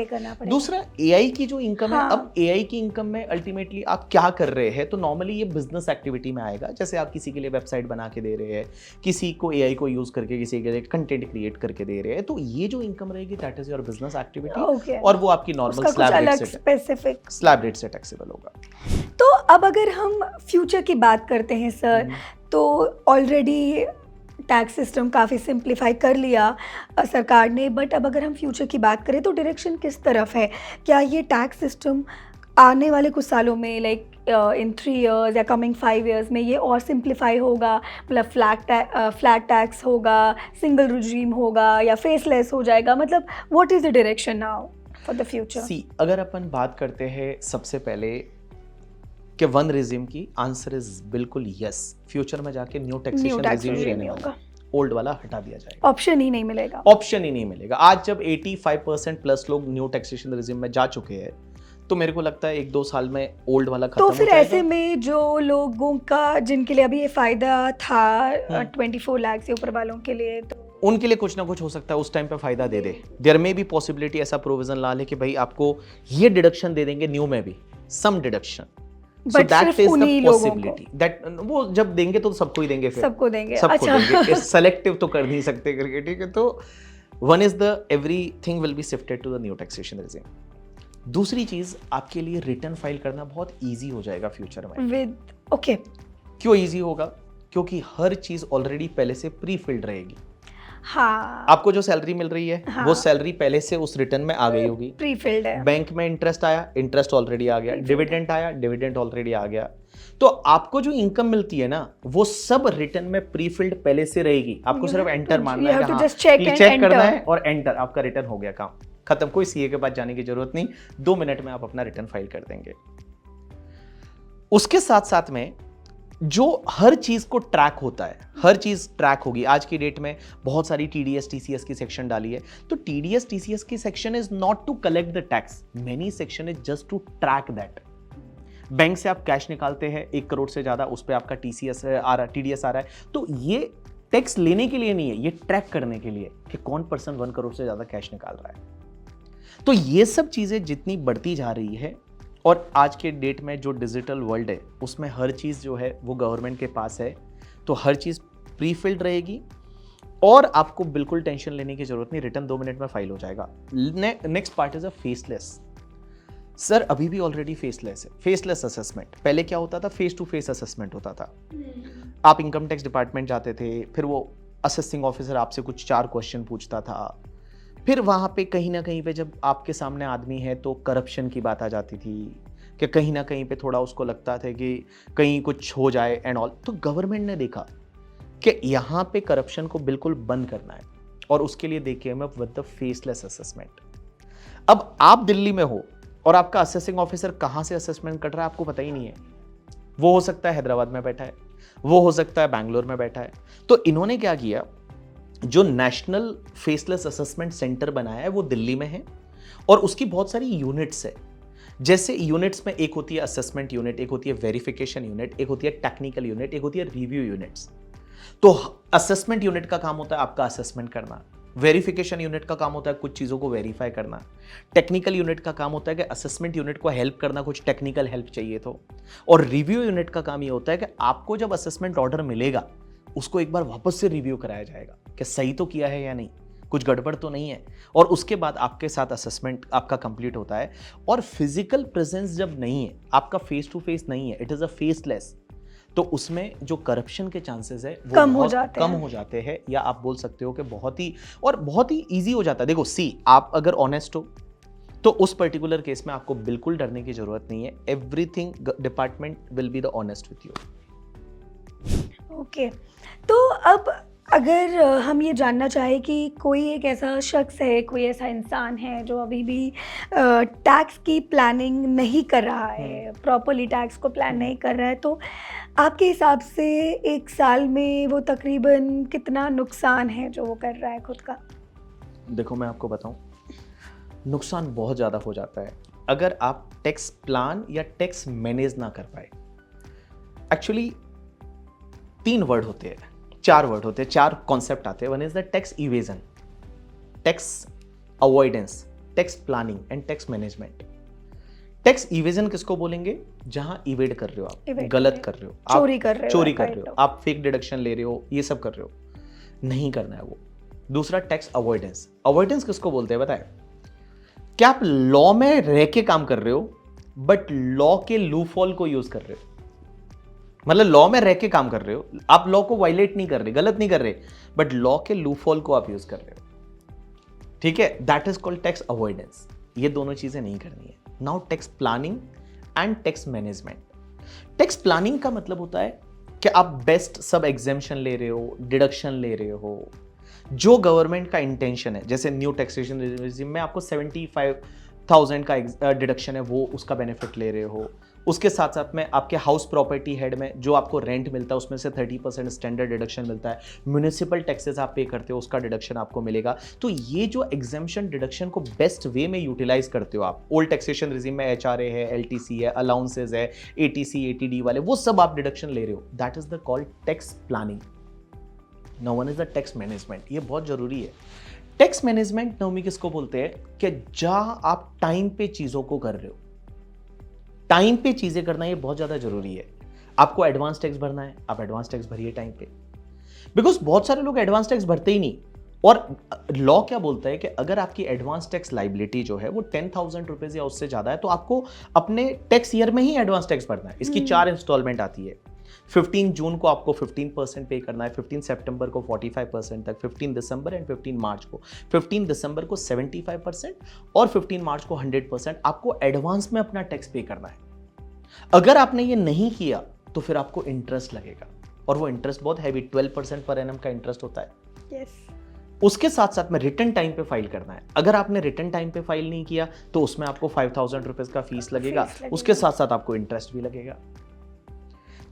S2: करना पड़ेगा। दूसरा एआई की जो इनकम है, अब एआई की इनकम में अल्टीमेटली आप क्या कर रहे हैं, तो नॉर्मली ये बिजनेस एक्टिविटी में आएगा। जैसे आप किसी के लिए वेबसाइट बना के दे रहे हैं, किसी को एआई को यूज करके किसी के लिए कंटेंट क्रिएट करके दे रहे हैं, तो ये जो इनकम रहेगी that is your business activity और वो आपकी नॉर्मल स्लैब रेट से टैक्सेबल होगा।
S1: तो अब अगर हम फ्यूचर की बात करते हैं सर, तो ऑलरेडी टैक्स सिस्टम काफ़ी सिंप्लीफाई कर लिया सरकार ने, बट अब अगर हम फ्यूचर की बात करें तो डायरेक्शन किस तरफ है? क्या ये टैक्स सिस्टम आने वाले कुछ सालों में लाइक इन 3 years या कमिंग 5 years में ये और सिंप्लीफाई होगा? मतलब फ्लैट टैक्स होगा, सिंगल रिजीम होगा या फेसलेस हो जाएगा? मतलब what is the direction now for the future?
S2: See, अगर अपन बात करते हैं सबसे पहले कि वन रिजिम की, आंसर इज बिल्कुल यस। फ्यूचर में जाके न्यू टैक्सेशन रिजिम ही रहने वाला, ओल्ड वाला हटा दिया जाएगा,
S1: ऑप्शन ही नहीं मिलेगा।
S2: ऑप्शन ही नहीं मिलेगा। आज जब 85% प्लस लोग न्यू टैक्सेशन रिजिम में जा चुके हैं, तो मेरे को लगता है 1-2 साल में ओल्ड वाला खत्म
S1: तो
S2: हो
S1: फिर
S2: जाएगा।
S1: ऐसे में जो लोगों का, जिनके लिए अभी ये फायदा था 24 लाख से ऊपर वालों के लिए, तो
S2: उनके लिए कुछ ना कुछ हो सकता है उस टाइम पे फायदा दे दे। देयर में भी पॉसिबिलिटी ऐसा प्रोविजन ला ले कि भाई आपको ये डिडक्शन दे देंगे न्यू में भी, सम डिडक्शन। सो
S1: But
S2: दैट
S1: सिर्फ
S2: इज द
S1: उन्हीं लोगों को।
S2: पॉसिबिलिटी दैट वो जब देंगे तो सबको ही देंगे, फिर
S1: सबको देंगे।
S2: सबको
S1: अच्छा
S2: देंगे, सेलेक्टिव तो कर नहीं सकते करके, ठीक है। तो one is the everything will be shifted to the new taxation regime. दूसरी चीज, आपके लिए रिटर्न फाइल करना बहुत इजी हो जाएगा फ्यूचर में।
S1: With okay.
S2: क्यों इजी होगा? क्योंकि हर चीज ऑलरेडी पहले से प्री फिल्ड रहेगी।
S1: हाँ,
S2: आपको जो सैलरी मिल रही है
S1: हाँ,
S2: वो सैलरी पहले से उस रिटर्न में आ गई होगी।
S1: प्री फिल्ड है।
S2: बैंक में इंटरेस्ट आया, इंटरेस्ट ऑलरेडी आ गया, डिविडेंड आया, डिविडेंड ऑलरेडी आ गया। तो आपको जो इनकम मिलती है ना, वो सब रिटर्न में प्री फिल्ड पहले से रहेगी। आपको सिर्फ एंटर मारना है, हाँ, चेक करना है और एंटर, आपका रिटर्न हो गया, काम खत्म। कोई सीए के पास जाने की जरूरत नहीं, 2 मिनट में आप अपना रिटर्न फाइल कर देंगे। उसके साथ साथ में जो हर चीज को ट्रैक होता है, हर चीज ट्रैक होगी। आज की डेट में बहुत सारी टीडीएस टीसीएस की सेक्शन डाली है, तो टीडीएस टीसीएस की section is not to collect the tax, many section is just to track that. Bank से आप कैश निकालते हैं 1 करोड़ से ज्यादा, उस पर आपका टीसीएस आ रहा है, टीडीएस आ रहा है, तो ये टैक्स लेने के लिए नहीं है, ये ट्रैक करने के लिए कि कौन पर्सन 1 करोड़ से ज्यादा कैश निकाल रहा है। तो ये सब चीजें जितनी बढ़ती जा रही है, और आज के डेट में जो डिजिटल वर्ल्ड है उसमें हर चीज़ जो है वो गवर्नमेंट के पास है, तो हर चीज़ प्री फिल्ड रहेगी और आपको बिल्कुल टेंशन लेने की जरूरत नहीं, रिटर्न 2 मिनट में फाइल हो जाएगा। Next part is a faceless. Sir अभी भी ऑलरेडी फेसलेस है, फेसलेस असेसमेंट। पहले क्या होता था? फेस टू फेस असेसमेंट होता था। आप इनकम टैक्स डिपार्टमेंट जाते थे, फिर वो असेसिंग ऑफिसर आपसे कुछ 4 क्वेश्चन पूछता था, फिर वहाँ पे कहीं ना कहीं पे जब आपके सामने आदमी है तो करप्शन की बात आ जाती थी कि कहीं ना कहीं पे थोड़ा उसको लगता था कि कहीं कुछ हो जाए एंड ऑल। तो गवर्नमेंट ने देखा कि यहाँ पे करप्शन को बिल्कुल बंद करना है, और उसके लिए देखिए मैं विद द फेसलेस असेसमेंट। अब आप दिल्ली में हो और आपका असेसिंग ऑफिसर कहाँ से असेसमेंट कर रहा है आपको पता ही नहीं है। वो हो सकता है हैदराबाद में बैठा है, वो हो सकता है बैंगलोर में बैठा है। तो इन्होंने क्या किया, जो नेशनल फेसलेस असेसमेंट सेंटर बनाया है वो दिल्ली में है, और उसकी बहुत सारी यूनिट्स है। जैसे यूनिट्स में एक होती है असेसमेंट यूनिट, एक होती है वेरिफिकेशन यूनिट, एक होती है टेक्निकल यूनिट, एक होती है रिव्यू यूनिट्स। तो असेसमेंट यूनिट का काम होता है आपका असेसमेंट करना, वेरिफिकेशन यूनिट का काम होता है कुछ चीज़ों को वेरीफाई करना, टेक्निकल यूनिट का काम होता है कि असेसमेंट यूनिट को हेल्प करना, कुछ टेक्निकल हेल्प चाहिए तो, और रिव्यू यूनिट का काम ये होता है कि आपको जब असेसमेंट ऑर्डर मिलेगा उसको एक बार वापस से रिव्यू कराया जाएगा कि सही तो किया है या नहीं, कुछ गड़बड़ तो नहीं है, और उसके बाद आपके साथ असेसमेंट आपका कंप्लीट होता है। और फिजिकल प्रेजेंस जब नहीं है, आपका फेस टू फेस नहीं है, इट इज अ फेसलेस, तो उसमें जो करप्शन के चांसेस है वो
S1: कम
S2: हो जाते हैं, या आप बोल सकते हो कि बहुत ही ईजी हो जाता है। देखो आप अगर ऑनेस्ट हो तो उस पर्टिकुलर केस में आपको बिल्कुल डरने की जरूरत नहीं है। Everything department will be the honest with you.
S1: Okay, तो अब अगर हम ये जानना चाहें कि कोई एक ऐसा शख्स है, कोई ऐसा इंसान है जो अभी भी टैक्स की प्लानिंग नहीं कर रहा है, प्रॉपरली टैक्स को प्लान नहीं कर रहा है, तो आपके हिसाब से 1 साल में वो तकरीबन कितना नुकसान है जो वो कर रहा है खुद का?
S2: देखो मैं आपको बताऊं, नुकसान बहुत ज़्यादा हो जाता है अगर आप टैक्स प्लान या टैक्स मैनेज ना कर पाए। एक्चुअली 3 वर्ड होते हैं, 4 वर्ड होते हैं, 4 कॉन्सेप्ट आते हैं। One is the tax evasion, tax avoidance, tax planning and tax management. Tax evasion किसको बोलेंगे? जहां इवेड कर रहे हो आप, गलत कर रहे हो, आप चोरी कर रहे हो, आप फेक डिडक्शन ले रहे हो, ये सब कर रहे हो, नहीं करना है वो। दूसरा टैक्स अवॉइडेंस, अवॉइडेंस किसको बोलते हैं बताए? क्या आप लॉ में रह के काम कर रहे हो बट लॉ के लूफॉल को यूज कर रहे हो, मतलब लॉ में रह के काम कर रहे हो, आप लॉ को वायलेट नहीं कर रहे, गलत नहीं कर रहे, बट लॉ के लूफॉल को आप यूज कर रहे हो, ठीक है, that is called tax avoidance. ये दोनों चीजें नहीं करनी है। Now tax planning and tax management. Tax planning का मतलब होता है कि आप बेस्ट सब एग्जेम्पशन ले रहे हो, डिडक्शन ले रहे हो, जो गवर्नमेंट का इंटेंशन है। जैसे न्यू टैक्सेशन रिजिम में आपको 75,000 का डिडक्शन है, वो उसका बेनिफिट ले रहे हो, उसके साथ साथ में आपके हाउस प्रॉपर्टी हेड में जो आपको रेंट मिलता है उसमें से 30% स्टैंडर्ड डिडक्शन मिलता है, म्यूनिसिपल टैक्सेस आप पे करते हो उसका डिडक्शन आपको मिलेगा। तो ये जो एग्जाम्पशन डिडक्शन को बेस्ट वे में यूटिलाइज करते हो आप, ओल्ड टैक्सेशन रिजीम में HRA है, LTC है, अलाउंसेज है, ATC ATD वाले वो सब आप डिडक्शन ले रहे हो, that is the called tax planning. No one is the tax management. ये बहुत जरूरी है। टैक्स मैनेजमेंट नवमी किसको बोलते हैं कि जहां आप टाइम पे चीजों को कर रहे हो, टाइम पे चीजें करना ये बहुत ज्यादा जरूरी है। आपको एडवांस टैक्स भरना है, आप एडवांस टैक्स भरिए टाइम पे, बिकॉज बहुत सारे लोग एडवांस टैक्स भरते ही नहीं। और लॉ क्या बोलता है कि अगर आपकी एडवांस टैक्स लाइबिलिटी जो है वो 10,000 रुपीज या उससे ज्यादा है तो आपको अपने टैक्स ईयर में ही एडवांस टैक्स भरना है। इसकी 4 इंस्टॉलमेंट आती है। 15 जून को आपको 15% पे करना है, 15 सितंबर को 45% तक, 15 दिसंबर एंड 15 मार्च को, 15 दिसंबर को 75% और 15 मार्च को 100% आपको एडवांस में अपना टैक्स पे करना है। अगर आपने ये नहीं किया तो फिर आपको इंटरेस्ट लगेगा, और वो इंटरेस्ट बहुत हैवी 12% पर एनम का इंटरेस्ट होता है।
S1: yes.
S2: उसके साथ साथ में रिटर्न टाइम पे फाइल करना है। अगर आपने रिटर्न टाइम पे फाइल नहीं किया तो उसमें आपको 5,000 रुपीज का फीस लगेगा, उसके साथ साथ आपको इंटरेस्ट भी लगेगा।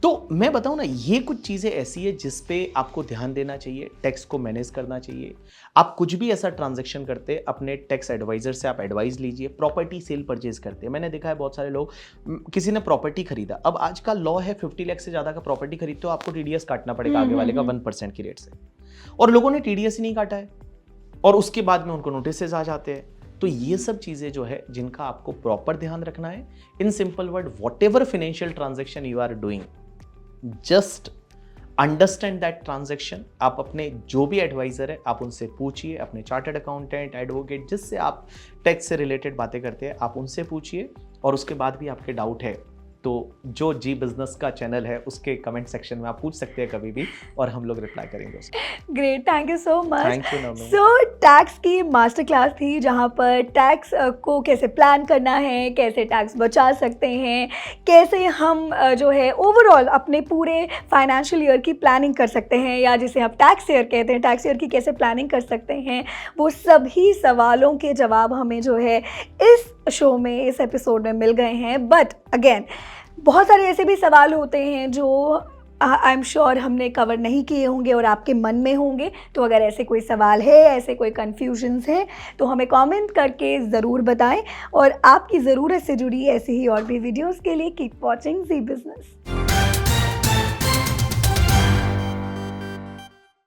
S2: तो मैं बताऊं ना, ये कुछ चीजें ऐसी है जिस पे आपको ध्यान देना चाहिए, टैक्स को मैनेज करना चाहिए। आप कुछ भी ऐसा ट्रांजैक्शन करते अपने टैक्स एडवाइजर से आप एडवाइस लीजिए। प्रॉपर्टी सेल परचेज करते, मैंने देखा है बहुत सारे लोग, किसी ने प्रॉपर्टी खरीदा, अब आज का लॉ है 50 लाख से ज्यादा का प्रॉपर्टी खरीदते हो आपको TDS काटना पड़ेगा आगे वाले का 1% की रेट से, और लोगों ने TDS ही नहीं काटा है और उसके बाद में उनको नोटिसेस आ जाते हैं। तो ये सब चीजें जो है जिनका आपको प्रॉपर ध्यान रखना है। In simple word, whatever financial transaction you are doing, just understand that transaction. आप अपने जो भी एडवाइजर है आप उनसे पूछिए, अपने चार्टर्ड अकाउंटेंट, एडवोकेट, जिससे आप टैक्स से रिलेटेड बातें करते हैं आप उनसे पूछिए। और उसके बाद भी आपके डाउट है तो जो जी बिजनेस का चैनल है उसके कमेंट सेक्शन में आप पूछ सकते हैं कभी भी, और हम लोग रिप्लाई करेंगे उसको।
S1: Great, thank you so much.
S2: Thank you Navami.
S1: So tax की मास्टर क्लास थी जहाँ पर टैक्स को कैसे प्लान करना है, कैसे टैक्स बचा सकते हैं, कैसे हम जो है ओवरऑल अपने पूरे फाइनेंशियल ईयर की प्लानिंग कर सकते हैं, या जिसे हम टैक्स ईयर कहते हैं, टैक्स ईयर की कैसे प्लानिंग कर सकते हैं, वो सभी सवालों के जवाब हमें जो है इस शो में, इस एपिसोड में मिल गए हैं। बट अगेन बहुत सारे ऐसे भी सवाल होते हैं जो आई एम श्योर हमने कवर नहीं किए होंगे और आपके मन में होंगे। तो अगर ऐसे कोई सवाल है, ऐसे कोई कन्फ्यूजन्स हैं तो हमें कमेंट करके ज़रूर बताएं। और आपकी ज़रूरत से जुड़ी ऐसी ही और भी वीडियोस के लिए कीप वॉचिंग जी बिजनेस।